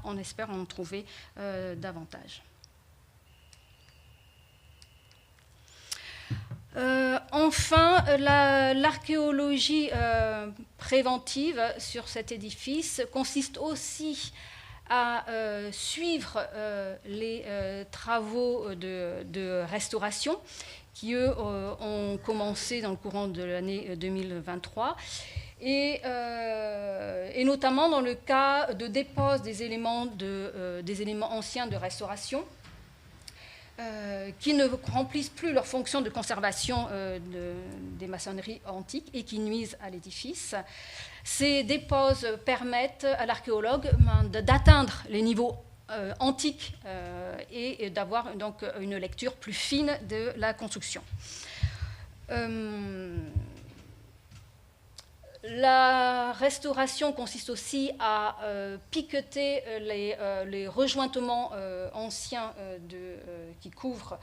on espère en trouver davantage. Enfin, l'archéologie préventive sur cet édifice consiste aussi à suivre les travaux de restauration qui, eux, ont commencé dans le courant de l'année 2023. Et notamment dans le cas de dépose des éléments anciens de restauration, qui ne remplissent plus leur fonction de conservation des maçonneries antiques et qui nuisent à l'édifice. Ces déposes permettent à l'archéologue d'atteindre les niveaux antiques et d'avoir donc une lecture plus fine de la construction. La restauration consiste aussi à piqueter les rejointements anciens qui couvrent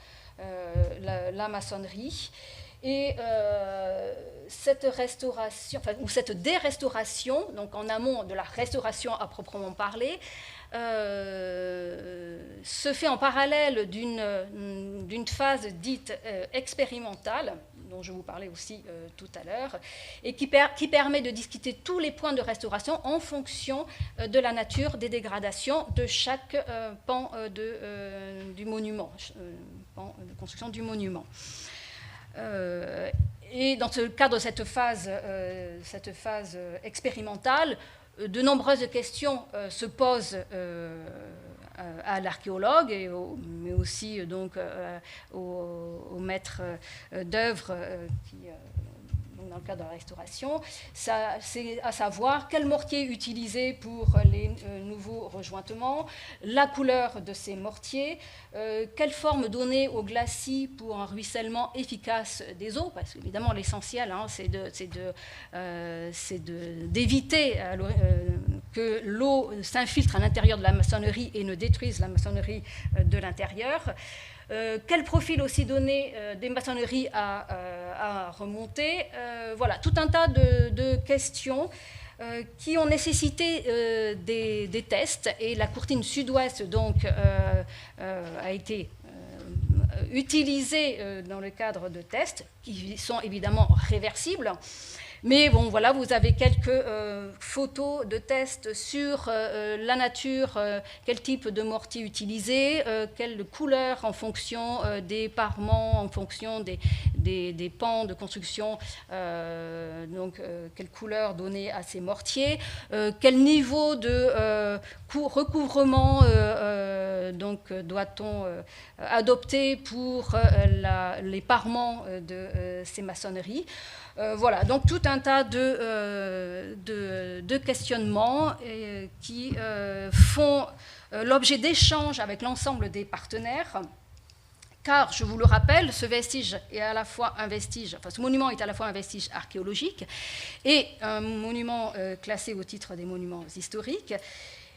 la maçonnerie. Et cette restauration, ou cette dérestauration, donc en amont de la restauration à proprement parler, se fait en parallèle d'une phase dite expérimentale, dont je vous parlais aussi tout à l'heure, et qui permet de discuter tous les points de restauration en fonction de la nature des dégradations de chaque pan du monument, pan de construction du monument. Et dans le cadre de cette phase expérimentale, de nombreuses questions se posent à l'archéologue, mais aussi donc, aux maîtres d'œuvre dans le cadre de la restauration. C'est à savoir quel mortier utiliser pour les nouveaux rejointements, la couleur de ces mortiers, quelle forme donner au glacis pour un ruissellement efficace des eaux, parce qu'évidemment l'essentiel, hein, c'est d'éviter que l'eau s'infiltre à l'intérieur de la maçonnerie et ne détruise la maçonnerie de l'intérieur. Quel profil aussi donner des maçonneries à remonter. Voilà, tout un tas de questions qui ont nécessité des tests, et la courtine sud-ouest donc a été utilisée dans le cadre de tests qui sont évidemment réversibles. Mais bon, voilà, vous avez quelques photos de tests sur la nature, quel type de mortier utiliser, quelle couleur en fonction des parements, en fonction des pans de construction, donc quelle couleur donner à ces mortiers, quel niveau de recouvrement donc doit-on adopter pour les parements de ces maçonneries. Voilà, donc tout un tas de questionnements qui font l'objet d'échanges avec l'ensemble des partenaires, car, je vous le rappelle, ce vestige est à la fois un vestige, enfin ce monument est à la fois un vestige archéologique et un monument classé au titre des monuments historiques.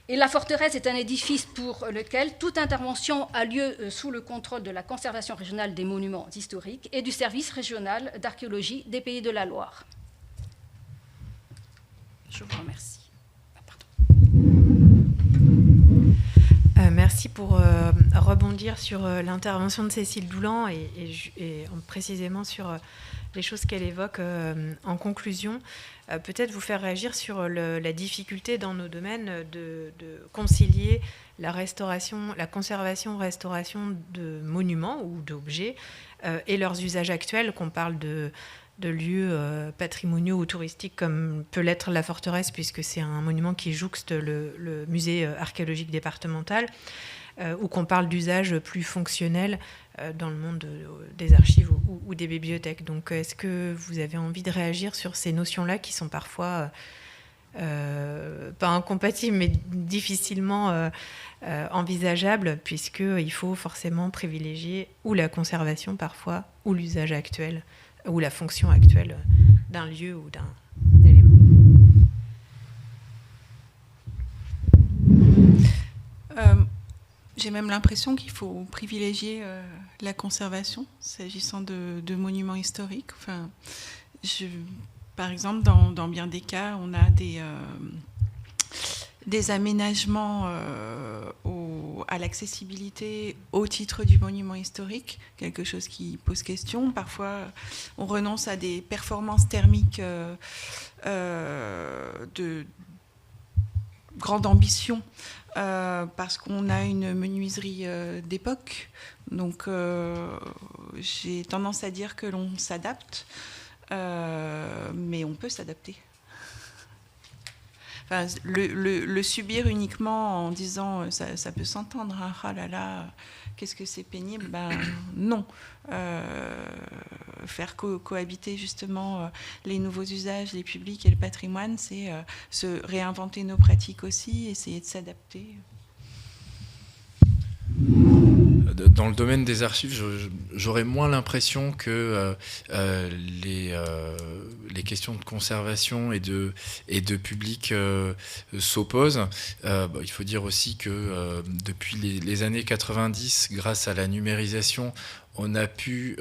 Et la forteresse est un édifice pour lequel toute intervention a lieu sous le contrôle de la conservation régionale des monuments historiques et du service régional d'archéologie des Pays de la Loire. Je vous remercie. Merci pour rebondir sur l'intervention de Cécile Doulan et précisément sur les choses qu'elle évoque en conclusion. Peut-être vous faire réagir sur la difficulté dans nos domaines de concilier la conservation-restauration de monuments ou d'objets et leurs usages actuels, qu'on parle de lieux patrimoniaux ou touristiques comme peut l'être la forteresse, puisque c'est un monument qui jouxte le musée archéologique départemental, ou qu'on parle d'usages plus fonctionnels dans le monde des archives ou des bibliothèques. Donc est-ce que vous avez envie de réagir sur ces notions-là qui sont parfois pas incompatibles, mais difficilement envisageables, puisqu'il faut forcément privilégier ou la conservation parfois, ou l'usage actuel, ou la fonction actuelle d'un lieu ou d'un élément. J'ai même l'impression qu'il faut privilégier la conservation s'agissant de monuments historiques. Enfin, par exemple, dans bien des cas, on a des aménagements à l'accessibilité au titre du monument historique, quelque chose qui pose question. Parfois, on renonce à des performances thermiques de grande ambition parce qu'on a une menuiserie d'époque. Donc, j'ai tendance à dire que l'on s'adapte, mais on peut s'adapter. Enfin, le subir uniquement en disant ça peut s'entendre, hein, ah là là, qu'est-ce que c'est pénible, ben non. Faire cohabiter justement les nouveaux usages, les publics et le patrimoine, c'est se réinventer nos pratiques aussi, essayer de s'adapter. Dans le domaine des archives, j'aurais moins l'impression que les questions de conservation et de public s'opposent. Il faut dire aussi que depuis les années 90, grâce à la numérisation, on a pu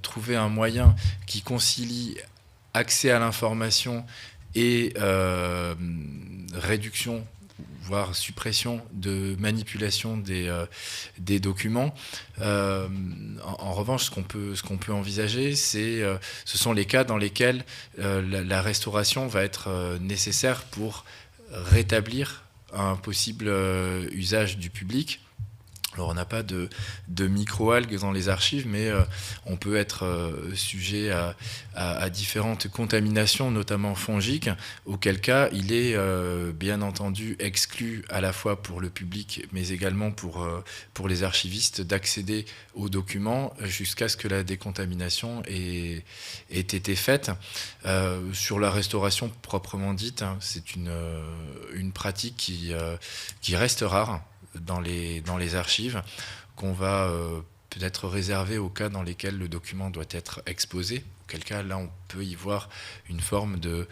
trouver un moyen qui concilie accès à l'information et réduction, voire suppression de manipulation des documents. En revanche, ce qu'on peut envisager, ce sont les cas dans lesquels la restauration va être nécessaire pour rétablir un possible usage du public. Alors on n'a pas de microalgues dans les archives, mais on peut être sujet à différentes contaminations, notamment fongiques, auquel cas il est bien entendu exclu à la fois pour le public, mais également pour les archivistes d'accéder aux documents jusqu'à ce que la décontamination ait été faite. Sur la restauration proprement dite, hein, c'est une pratique qui reste rare dans les archives, qu'on va peut-être réserver aux cas dans lesquels le document doit être exposé, auquel cas là on peut y voir une forme de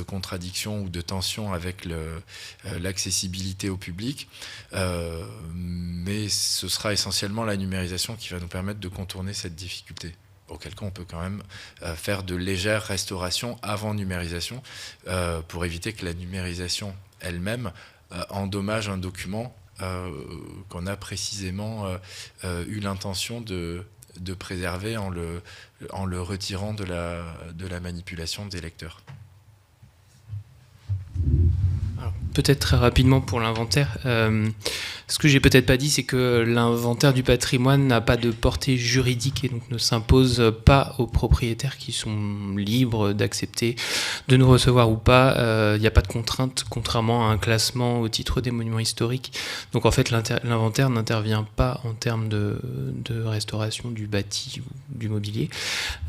contradiction ou de tension avec l'accessibilité au public, mais ce sera essentiellement la numérisation qui va nous permettre de contourner cette difficulté. Auquel cas on peut quand même faire de légères restaurations avant numérisation pour éviter que la numérisation elle-même endommage un document qu'on a précisément eu l'intention de préserver en le retirant de la manipulation des lecteurs. Alors, peut-être très rapidement pour l'inventaire. Ce que j'ai peut-être pas dit, c'est que l'inventaire du patrimoine n'a pas de portée juridique et donc ne s'impose pas aux propriétaires qui sont libres d'accepter de nous recevoir ou pas. Il n'y a pas de contrainte, contrairement à un classement au titre des monuments historiques. Donc en fait, l'inventaire n'intervient pas en termes de restauration du bâti ou du mobilier.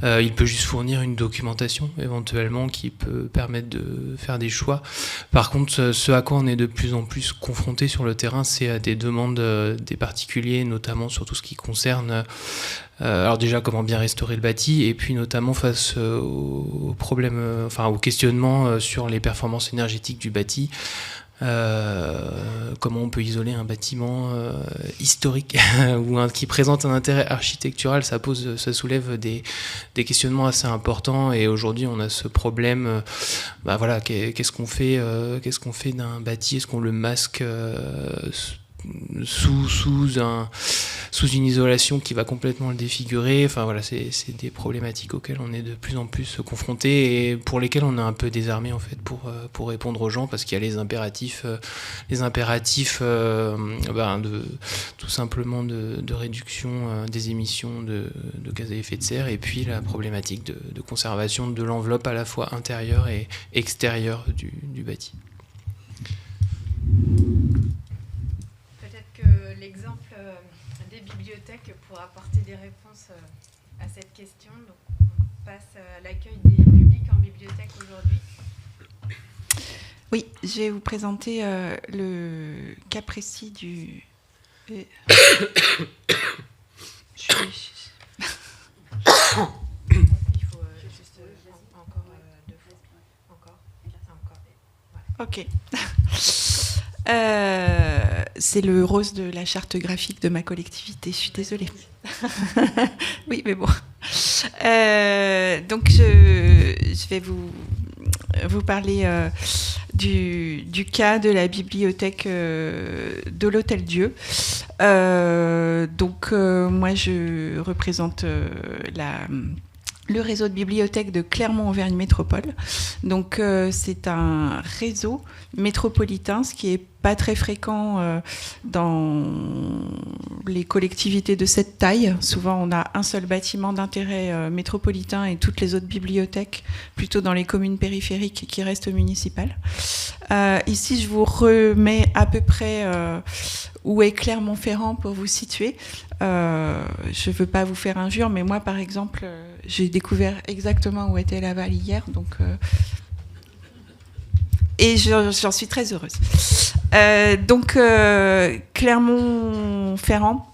Il peut juste fournir une documentation éventuellement qui peut permettre de faire des choix. Par contre, ce à quoi on est de plus en plus confronté sur le terrain, c'est à des demandes des particuliers, notamment sur tout ce qui concerne alors déjà comment bien restaurer le bâti, et puis notamment face aux problèmes, au questionnement sur les performances énergétiques du bâti. Comment on peut isoler un bâtiment historique ou qui présente un intérêt architectural, ça soulève des questionnements assez importants, et aujourd'hui on a ce problème, qu'est-ce qu'on fait d'un bâti, est-ce qu'on le masque sous une isolation qui va complètement le défigurer. Enfin voilà, c'est des problématiques auxquelles on est de plus en plus confronté et pour lesquelles on est un peu désarmé en fait pour répondre aux gens, parce qu'il y a les impératifs tout simplement de réduction des émissions de gaz à effet de serre, et puis la problématique de conservation de l'enveloppe à la fois intérieure et extérieure du bâti. L'exemple des bibliothèques pour apporter des réponses à cette question. Donc, on passe à l'accueil des publics en bibliothèque aujourd'hui. Oui, je vais vous présenter le cas précis du... Il faut juste encore deux fois. Encore. Ok. C'est le rose de la charte graphique de ma collectivité, je suis désolée. Oui, mais bon. Donc, je vais vous parler du cas de la bibliothèque de l'Hôtel-Dieu. Moi, je représente le réseau de bibliothèques de Clermont-Auvergne Métropole. Donc, c'est un réseau métropolitain, ce qui est pas très fréquent dans les collectivités de cette taille. Souvent, on a un seul bâtiment d'intérêt métropolitain et toutes les autres bibliothèques plutôt dans les communes périphériques qui restent municipales. Ici, je vous remets à peu près où est Clermont-Ferrand pour vous situer. Je ne veux pas vous faire injure, mais moi, par exemple, j'ai découvert exactement où était Laval hier, donc... Et j'en suis très heureuse. Clermont-Ferrand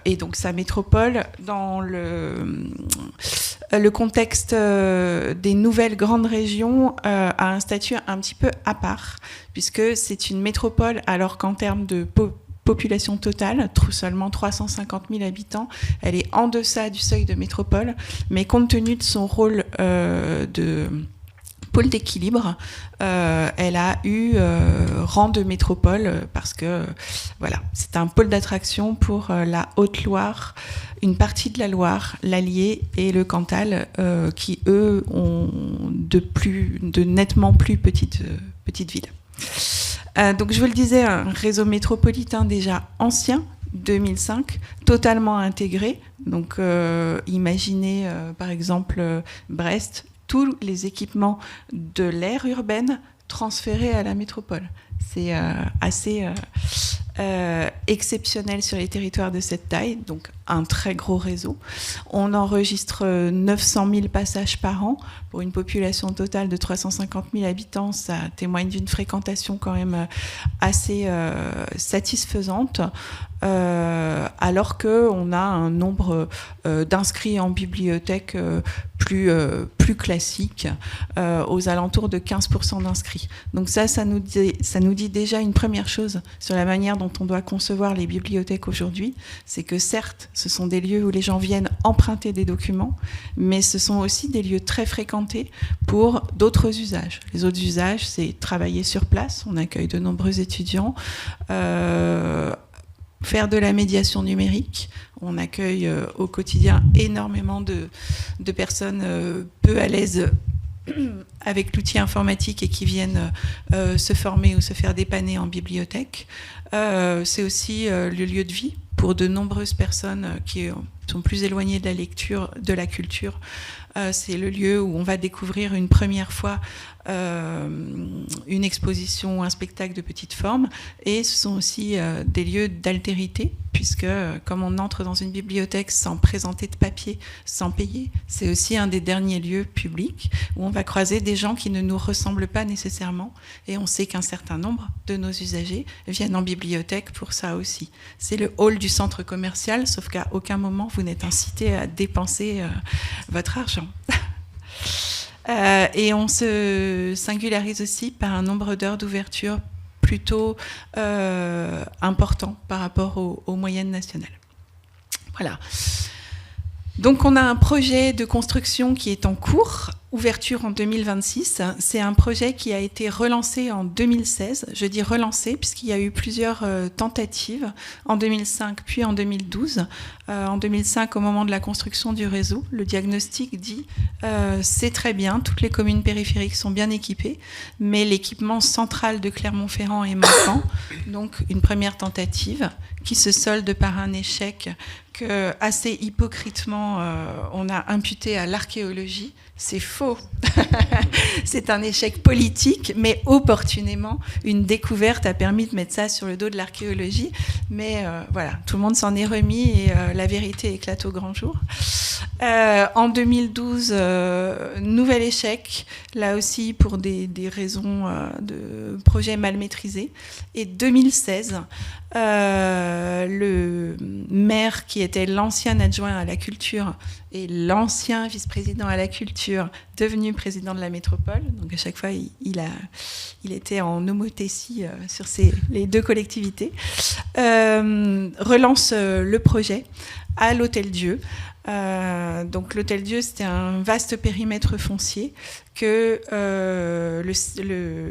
et donc sa métropole, dans le contexte des nouvelles grandes régions, a un statut un petit peu à part, puisque c'est une métropole, alors qu'en termes de population totale, seulement 350 000 habitants, elle est en deçà du seuil de métropole, mais compte tenu de son rôle de pôle d'équilibre, elle a eu rang de métropole parce que voilà, c'est un pôle d'attraction pour la Haute-Loire, une partie de la Loire, l'Allier et le Cantal, qui eux ont de nettement plus petites villes. Donc je vous le disais, un réseau métropolitain déjà ancien, 2005, totalement intégré. Donc imaginez par exemple Brest, tous les équipements de l'aire urbaine transférés à la métropole. C'est assez exceptionnel sur les territoires de cette taille, donc un très gros réseau. On enregistre 900 000 passages par an pour une population totale de 350 000 habitants. Ça témoigne d'une fréquentation quand même assez satisfaisante, alors qu'on a un nombre d'inscrits en bibliothèque plus classique, aux alentours de 15% d'inscrits. Donc ça nous dit déjà une première chose sur la manière dont on doit concevoir les bibliothèques aujourd'hui. C'est que certes, ce sont des lieux où les gens viennent emprunter des documents, mais ce sont aussi des lieux très fréquentés pour d'autres usages. Les autres usages, c'est travailler sur place. On accueille de nombreux étudiants. Faire de la médiation numérique. On accueille au quotidien énormément de personnes peu à l'aise avec l'outil informatique et qui viennent se former ou se faire dépanner en bibliothèque. C'est aussi le lieu de vie pour de nombreuses personnes qui sont plus éloignées de la lecture, de la culture. C'est le lieu où on va découvrir une première fois une exposition, un spectacle de petite forme, et ce sont aussi des lieux d'altérité, puisque comme on entre dans une bibliothèque sans présenter de papier, sans payer, c'est aussi un des derniers lieux publics où on va croiser des gens qui ne nous ressemblent pas nécessairement, et on sait qu'un certain nombre de nos usagers viennent en bibliothèque pour ça aussi. C'est le hall du centre commercial, sauf qu'à aucun moment vous n'êtes incité à dépenser votre argent. Et on se singularise aussi par un nombre d'heures d'ouverture plutôt important par rapport aux moyennes nationales. Voilà. Donc on a un projet de construction qui est en cours, ouverture en 2026. C'est un projet qui a été relancé en 2016. Je dis relancé puisqu'il y a eu plusieurs tentatives en 2005 puis en 2012. En 2005, au moment de la construction du réseau, le diagnostic dit c'est très bien, toutes les communes périphériques sont bien équipées, mais l'équipement central de Clermont-Ferrand est manquant. Donc une première tentative qui se solde par un échec que, assez hypocritement, on a imputé à l'archéologie. C'est faux. C'est un échec politique, mais opportunément, une découverte a permis de mettre ça sur le dos de l'archéologie. Mais voilà, tout le monde s'en est remis et la vérité éclate au grand jour. En 2012, nouvel échec, là aussi pour des raisons de projet mal maîtrisés. Et 2016, le maire qui était l'ancien adjoint à la culture et l'ancien vice-président à la culture, devenu président de la métropole. Donc à chaque fois, il était en homothétie sur les deux collectivités. Relance le projet à l'Hôtel-Dieu. Donc l'Hôtel-Dieu, c'était un vaste périmètre foncier que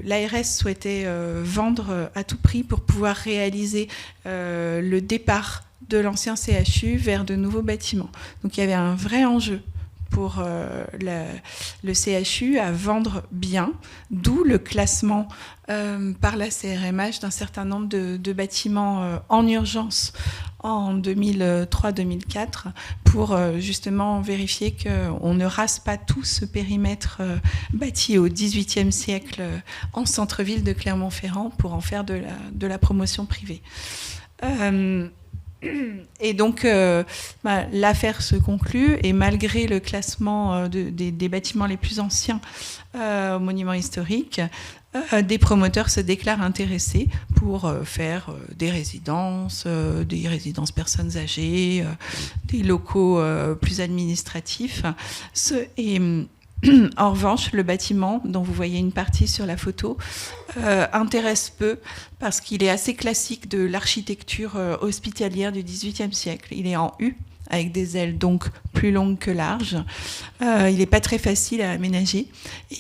l'ARS souhaitait vendre à tout prix pour pouvoir réaliser le départ de l'ancien CHU vers de nouveaux bâtiments. Donc il y avait un vrai enjeu pour le CHU à vendre bien, d'où le classement par la CRMH d'un certain nombre de bâtiments en urgence en 2003-2004 pour justement vérifier qu'on ne rase pas tout ce périmètre bâti au XVIIIe siècle en centre-ville de Clermont-Ferrand pour en faire de la promotion privée. Et donc, l'affaire se conclut et malgré le classement des bâtiments les plus anciens aux monuments historiques, des promoteurs se déclarent intéressés pour faire des résidences personnes âgées, des locaux plus administratifs. En revanche, le bâtiment, dont vous voyez une partie sur la photo, intéresse peu parce qu'il est assez classique de l'architecture hospitalière du XVIIIe siècle. Il est en U, avec des ailes donc plus longues que larges. Il n'est pas très facile à aménager.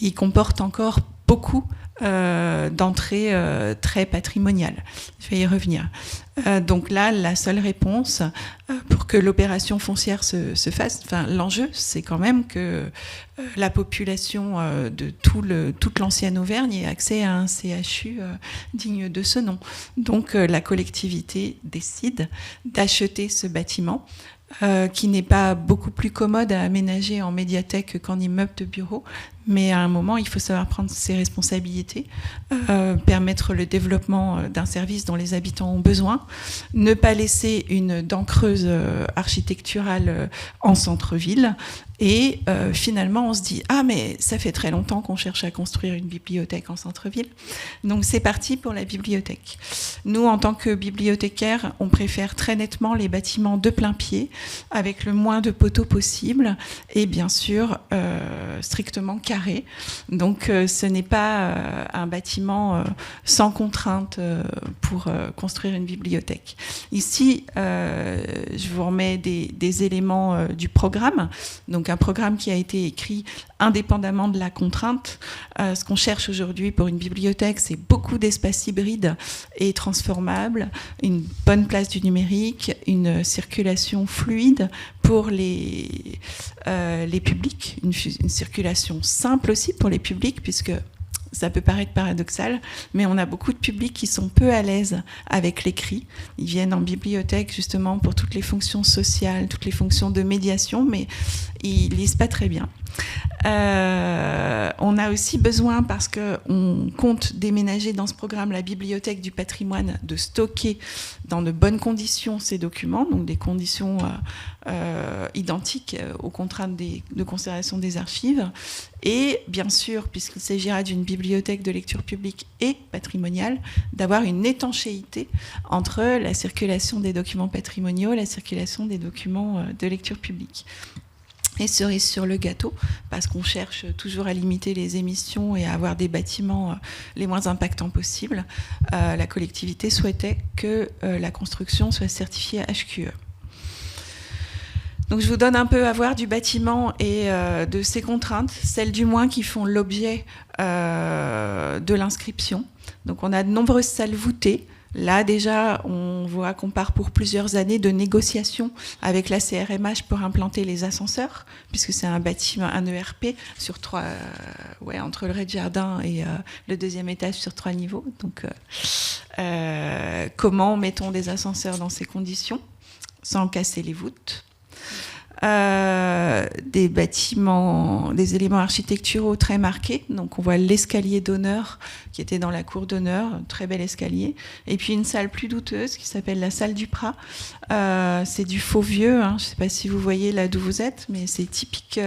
Il comporte encore beaucoup d'entrée très patrimoniale. Je vais y revenir. Donc là, la seule réponse pour que l'opération foncière se fasse, l'enjeu, c'est quand même que la population de toute l'ancienne Auvergne ait accès à un CHU digne de ce nom. Donc la collectivité décide d'acheter ce bâtiment, qui n'est pas beaucoup plus commode à aménager en médiathèque qu'en immeuble de bureau, mais à un moment, il faut savoir prendre ses responsabilités, permettre le développement d'un service dont les habitants ont besoin, ne pas laisser une dent creuse architecturale en centre-ville. Et finalement, on se dit « Ah, mais ça fait très longtemps qu'on cherche à construire une bibliothèque en centre-ville. » Donc c'est parti pour la bibliothèque. Nous, en tant que bibliothécaires, on préfère très nettement les bâtiments de plein pied, avec le moins de poteaux possible, et bien sûr, strictement carré. Donc ce n'est pas un bâtiment sans contrainte pour construire une bibliothèque. Ici, je vous remets des éléments du programme. Donc un programme qui a été écrit indépendamment de la contrainte. Ce qu'on cherche aujourd'hui pour une bibliothèque, c'est beaucoup d'espaces hybrides et transformables, une bonne place du numérique, une circulation fluide pour les publics, une circulation simple aussi pour les publics, puisque ça peut paraître paradoxal, mais on a beaucoup de publics qui sont peu à l'aise avec l'écrit. Ils viennent en bibliothèque justement pour toutes les fonctions sociales, toutes les fonctions de médiation, mais ils lisent pas très bien. On a aussi besoin, parce qu'on compte déménager dans ce programme la bibliothèque du patrimoine, de stocker dans de bonnes conditions ces documents, donc des conditions identiques aux contraintes de conservation des archives. Et bien sûr, puisqu'il s'agira d'une bibliothèque de lecture publique et patrimoniale, d'avoir une étanchéité entre la circulation des documents patrimoniaux et la circulation des documents de lecture publique. Et cerise sur le gâteau, parce qu'on cherche toujours à limiter les émissions et à avoir des bâtiments les moins impactants possibles, la collectivité souhaitait que la construction soit certifiée HQE. Donc je vous donne un peu à voir du bâtiment et de ses contraintes, celles du moins qui font l'objet de l'inscription. Donc on a de nombreuses salles voûtées. Là, déjà, on voit qu'on part pour plusieurs années de négociations avec la CRMH pour implanter les ascenseurs, puisque c'est un bâtiment, un ERP sur entre le rez-de-jardin et le deuxième étage sur 3 niveaux. Donc, comment mettons des ascenseurs dans ces conditions, sans casser les voûtes ? Des bâtiments, des éléments architecturaux très marqués. Donc on voit l'escalier d'honneur qui était dans la cour d'honneur, un très bel escalier. Et puis une salle plus douteuse qui s'appelle la salle du Prat. C'est du faux vieux, hein. Je ne sais pas si vous voyez là d'où vous êtes, mais c'est typique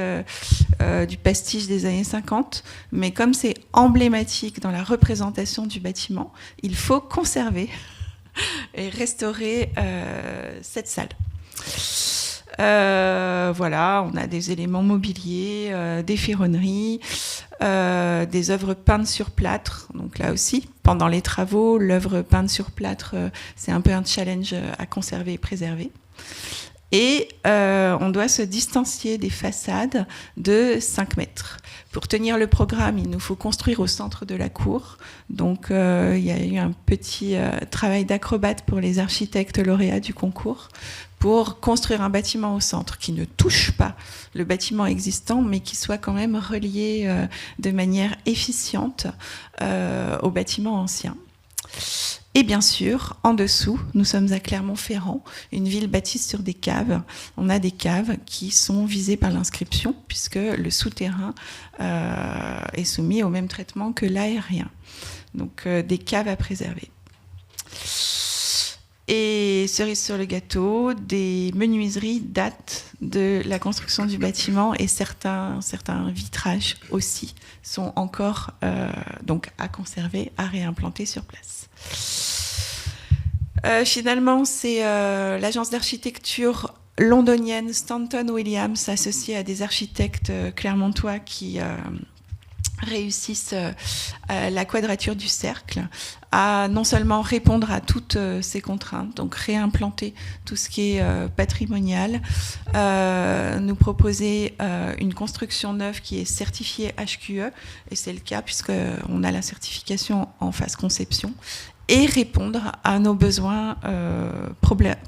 du pastiche des années 50. Mais comme c'est emblématique dans la représentation du bâtiment, il faut conserver et restaurer cette salle. Voilà, on a des éléments mobiliers, des ferronneries, des œuvres peintes sur plâtre. Donc là aussi, pendant les travaux, l'œuvre peinte sur plâtre, c'est un peu un challenge à conserver et préserver. Et on doit se distancier des façades de 5 mètres. Pour tenir le programme, il nous faut construire au centre de la cour. Donc il y a eu un petit travail d'acrobate pour les architectes lauréats du concours, pour construire un bâtiment au centre qui ne touche pas le bâtiment existant, mais qui soit quand même relié de manière efficiente au bâtiment ancien. Et bien sûr, en dessous, nous sommes à Clermont-Ferrand, une ville bâtie sur des caves. On a des caves qui sont visées par l'inscription, puisque le souterrain est soumis au même traitement que l'aérien. Donc des caves à préserver. Et cerise sur le gâteau, des menuiseries datent de la construction du bâtiment, et certains vitrages aussi sont encore donc à conserver, à réimplanter sur place. Finalement, c'est l'agence d'architecture londonienne Stanton Williams, associée à des architectes clermontois qui réussissent la quadrature du cercle à non seulement répondre à toutes ces contraintes, donc réimplanter tout ce qui est patrimonial, nous proposer une construction neuve qui est certifiée HQE, et c'est le cas puisqu'on a la certification en phase conception, et répondre à nos besoins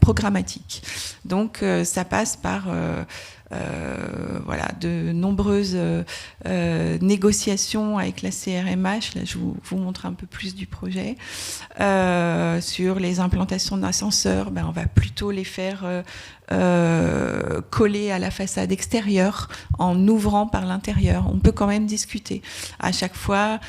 programmatiques. Donc ça passe par de nombreuses négociations avec la CRMH. Là, je vous montre un peu plus du projet. Sur les implantations d'ascenseurs, on va plutôt les faire coller à la façade extérieure en ouvrant par l'intérieur. On peut quand même discuter à chaque fois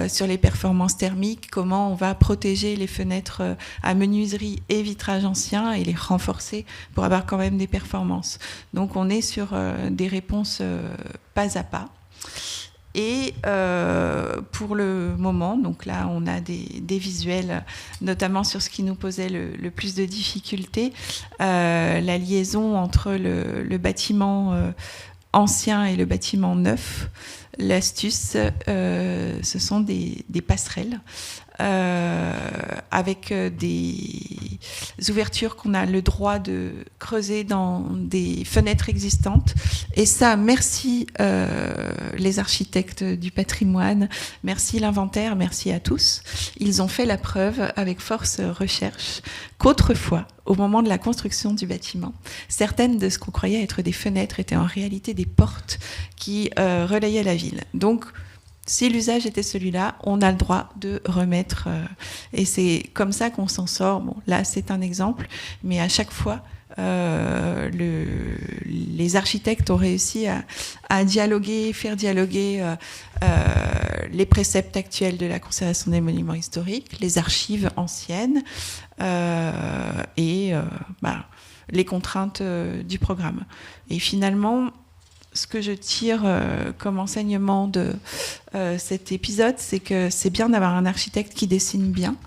sur les performances thermiques, comment on va protéger les fenêtres à menuiserie et vitrage ancien et les renforcer pour avoir quand même des performances. Donc on est sur des réponses pas à pas. Et pour le moment, donc là on a des visuels, notamment sur ce qui nous posait le plus de difficultés, la liaison entre le bâtiment ancien et le bâtiment neuf. L'astuce, ce sont des passerelles avec des ouvertures qu'on a le droit de creuser dans des fenêtres existantes. Et ça, merci les architectes du patrimoine, merci l'inventaire, merci à tous. Ils ont fait la preuve avec force recherche qu'autrefois, au moment de la construction du bâtiment, certaines de ce qu'on croyait être des fenêtres étaient en réalité des portes qui relayaient la ville. Donc, si l'usage était celui-là, on a le droit de remettre. Et c'est comme ça qu'on s'en sort. Bon, là, c'est un exemple, mais à chaque fois, les architectes ont réussi à dialoguer, faire dialoguer les préceptes actuels de la conservation des monuments historiques, les archives anciennes et les contraintes du programme. Et finalement, ce que je tire comme enseignement de cet épisode, c'est que c'est bien d'avoir un architecte qui dessine bien,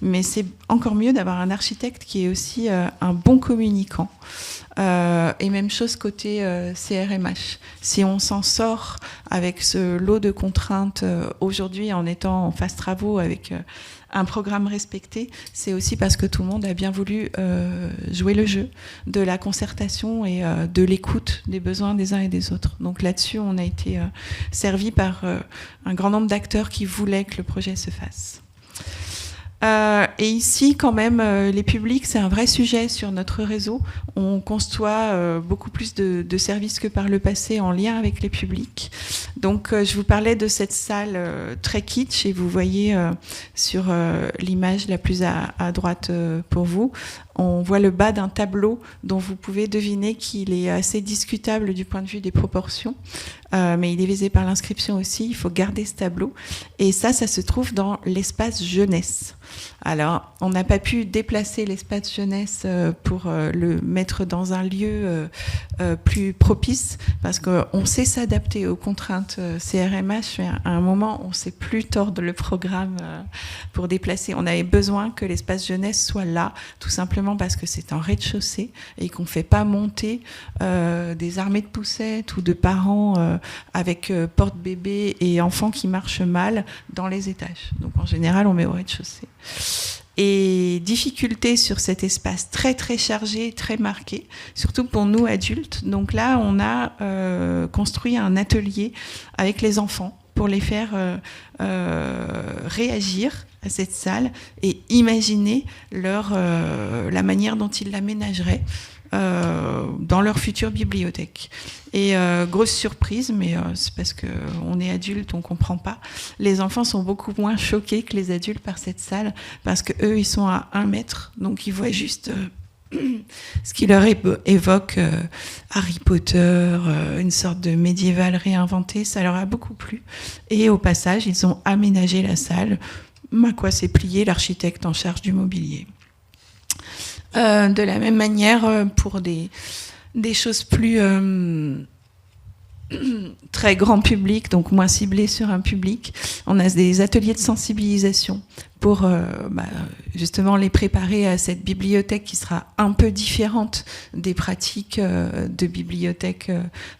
mais c'est encore mieux d'avoir un architecte qui est aussi un bon communicant. Et même chose côté CRMH. Si on s'en sort avec ce lot de contraintes aujourd'hui en étant en phase travaux avec un programme respecté, c'est aussi parce que tout le monde a bien voulu jouer le jeu de la concertation et de l'écoute des besoins des uns et des autres. Donc là-dessus, on a été servi par un grand nombre d'acteurs qui voulaient que le projet se fasse. Et ici, quand même, les publics, c'est un vrai sujet sur notre réseau. On conçoit beaucoup plus de services que par le passé en lien avec les publics. Donc, je vous parlais de cette salle très kitsch, et vous voyez sur l'image la plus à droite pour vous, on voit le bas d'un tableau dont vous pouvez deviner qu'il est assez discutable du point de vue des proportions, mais il est visé par l'inscription aussi. Il faut garder ce tableau. Et ça se trouve dans l'espace jeunesse. Alors, on n'a pas pu déplacer l'espace jeunesse pour le mettre dans un lieu plus propice, parce qu'on sait s'adapter aux contraintes CRMH, mais à un moment, on ne sait plus tordre le programme pour déplacer. On avait besoin que l'espace jeunesse soit là, tout simplement parce que c'est en rez-de-chaussée et qu'on ne fait pas monter des armées de poussettes ou de parents avec porte-bébé et enfants qui marchent mal dans les étages. Donc en général, on met au rez-de-chaussée. Et difficulté sur cet espace très très chargé, très marqué, surtout pour nous adultes. Donc là, on a construit un atelier avec les enfants pour les faire réagir à cette salle et imaginer la manière dont ils l'aménageraient dans leur future bibliothèque. Et grosse surprise, mais c'est parce qu'on est adulte, on ne comprend pas. Les enfants sont beaucoup moins choqués que les adultes par cette salle, parce qu'eux, ils sont à 1 mètre, donc ils voient juste ce qui leur évoque Harry Potter, une sorte de médiéval réinventé. Ça leur a beaucoup plu. Et au passage, ils ont aménagé la salle. À quoi s'est plié l'architecte en charge du mobilier. De la même manière, pour des choses plus très grand public, donc moins ciblées sur un public, on a des ateliers de sensibilisation pour justement les préparer à cette bibliothèque qui sera un peu différente des pratiques de bibliothèque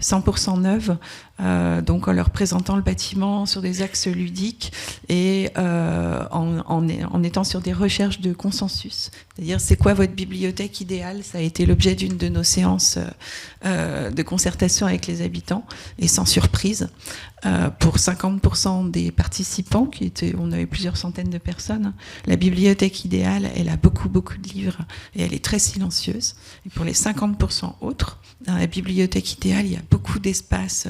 100% neuve. Donc en leur présentant le bâtiment sur des axes ludiques et en étant sur des recherches de consensus. C'est-à-dire, c'est quoi votre bibliothèque idéale? Ça a été l'objet d'une de nos séances de concertation avec les habitants, et sans surprise, pour 50% des participants, on avait plusieurs centaines de personnes, la bibliothèque idéale, elle a beaucoup de livres et elle est très silencieuse. Et pour les 50% autres, dans la bibliothèque idéale, il y a beaucoup d'espaces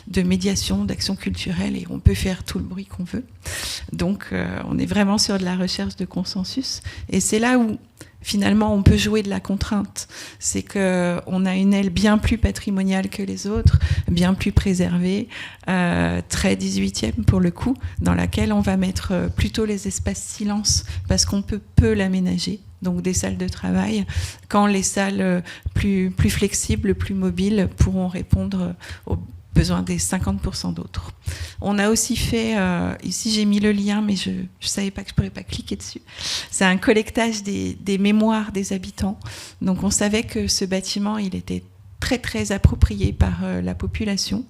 de médiation, d'action culturelle, et on peut faire tout le bruit qu'on veut. Donc on est vraiment sur de la recherche de consensus, et c'est là où finalement on peut jouer de la contrainte. C'est qu'on a une aile bien plus patrimoniale que les autres, bien plus préservée, très 18e pour le coup, dans laquelle on va mettre plutôt les espaces silence, parce qu'on peut peu l'aménager. Donc des salles de travail, quand les salles plus flexibles, plus mobiles pourront répondre aux besoins des 50% d'autres. On a aussi fait, ici j'ai mis le lien, mais je ne savais pas que je ne pourrais pas cliquer dessus, c'est un collectage des mémoires des habitants. Donc on savait que ce bâtiment, il était très approprié par la population,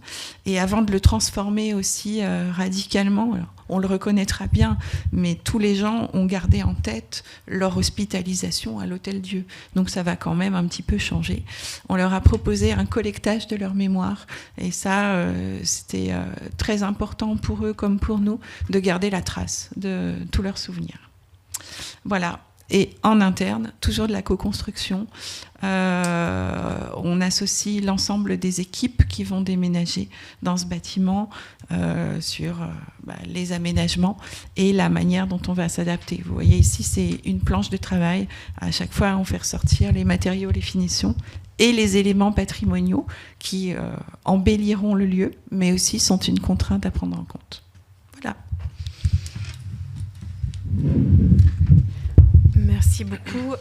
et avant de le transformer aussi radicalement, alors, on le reconnaîtra bien, mais tous les gens ont gardé en tête leur hospitalisation à l'Hôtel-Dieu. Donc ça va quand même un petit peu changer. On leur a proposé un collectage de leur mémoire, et ça, c'était très important pour eux comme pour nous de garder la trace de tous leurs souvenirs. Voilà. Et en interne, toujours de la co-construction, on associe l'ensemble des équipes qui vont déménager dans ce bâtiment sur les aménagements et la manière dont on va s'adapter. Vous voyez ici, c'est une planche de travail. À chaque fois, on fait ressortir les matériaux, les finitions et les éléments patrimoniaux qui embelliront le lieu, mais aussi sont une contrainte à prendre en compte. Voilà. Merci beaucoup.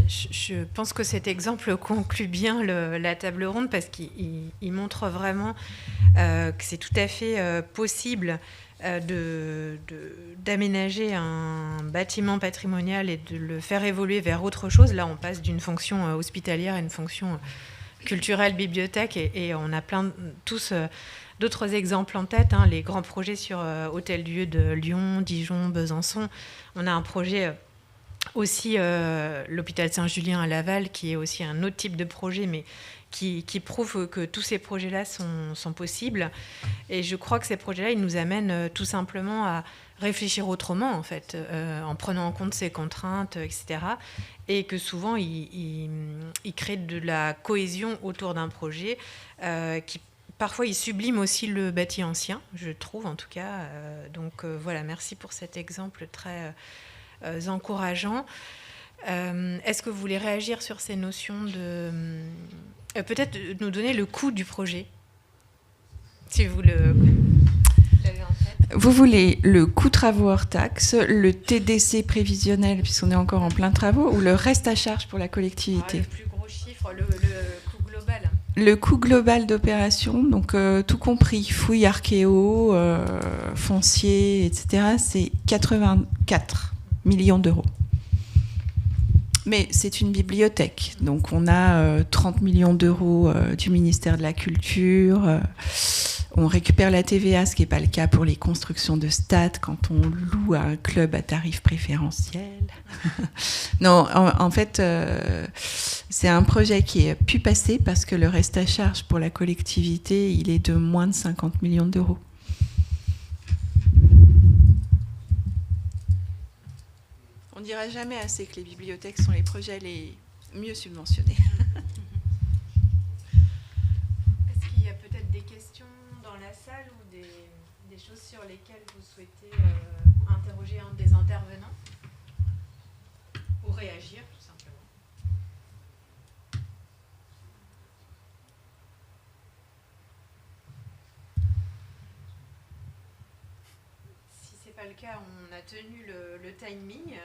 Je pense que cet exemple conclut bien la table ronde, parce qu'il montre vraiment que c'est tout à fait possible d'aménager un bâtiment patrimonial et de le faire évoluer vers autre chose. Là, on passe d'une fonction hospitalière à une fonction culturelle, bibliothèque, et on a tous d'autres exemples en tête, hein, les grands projets sur Hôtel-Dieu de Lyon, Dijon, Besançon. On a un projet aussi, l'hôpital Saint-Julien à Laval, qui est aussi un autre type de projet, mais qui prouve que tous ces projets-là sont possibles. Et je crois que ces projets-là, ils nous amènent tout simplement à réfléchir autrement, en fait, en prenant en compte ces contraintes, etc. Et que souvent, ils créent de la cohésion autour d'un projet qui parfois, il sublime aussi le bâti ancien, je trouve en tout cas. Donc voilà, merci pour cet exemple très encourageant. Est-ce que vous voulez réagir sur ces notions de... peut-être nous donner le coût du projet, si vous l'avez en tête. Vous voulez le coût travaux hors taxe, le TDC prévisionnel, puisqu'on est encore en plein travaux, ou le reste à charge pour la collectivité? Le plus gros chiffre, le coût global. Le coût global d'opération, donc tout compris, fouilles archéo, foncier, etc., c'est 84 millions d'euros. Mais c'est une bibliothèque, donc on a 30 millions d'euros du ministère de la Culture. On récupère la TVA, ce qui n'est pas le cas pour les constructions de stades quand on loue à un club à tarif préférentiel. Non, en fait, c'est un projet qui a pu passer parce que le reste à charge pour la collectivité, il est de moins de 50 millions d'euros. On ne dira jamais assez que les bibliothèques sont les projets les mieux subventionnés. Est-ce qu'il y a peut-être des questions dans la salle ou des choses sur lesquelles vous souhaitez interroger un des intervenants ou réagir tout simplement? Si ce n'est pas le cas, on a tenu le timing.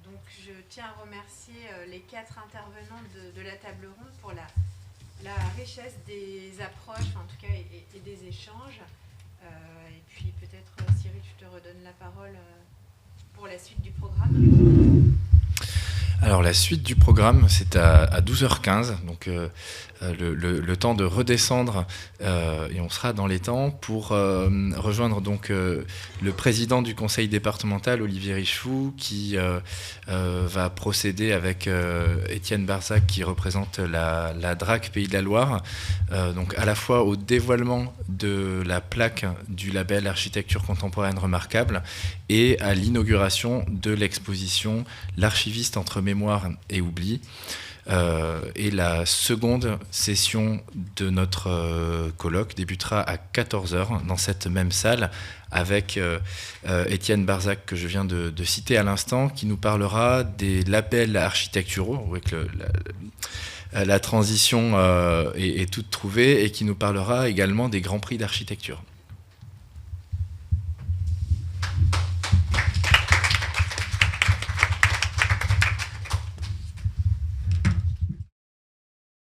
Donc je tiens à remercier les 4 intervenants de la table ronde pour la richesse des approches, en tout cas, et des échanges. Et puis peut-être, Cyril, je te redonne la parole pour la suite du programme. Alors la suite du programme, c'est à 12h15, donc le temps de redescendre, et on sera dans les temps pour rejoindre donc le président du conseil départemental, Olivier Richefou, qui va procéder avec Étienne Barzac, qui représente la DRAC Pays de la Loire, donc à la fois au dévoilement de la plaque du label Architecture contemporaine remarquable et à l'inauguration de l'exposition L'archiviste entre mémoire et oubli. Et la seconde session de notre colloque débutera à 14h dans cette même salle avec Étienne Barzac, que je viens de citer à l'instant, qui nous parlera des labels architecturaux, avec la transition est toute trouvée, et qui nous parlera également des grands prix d'architecture.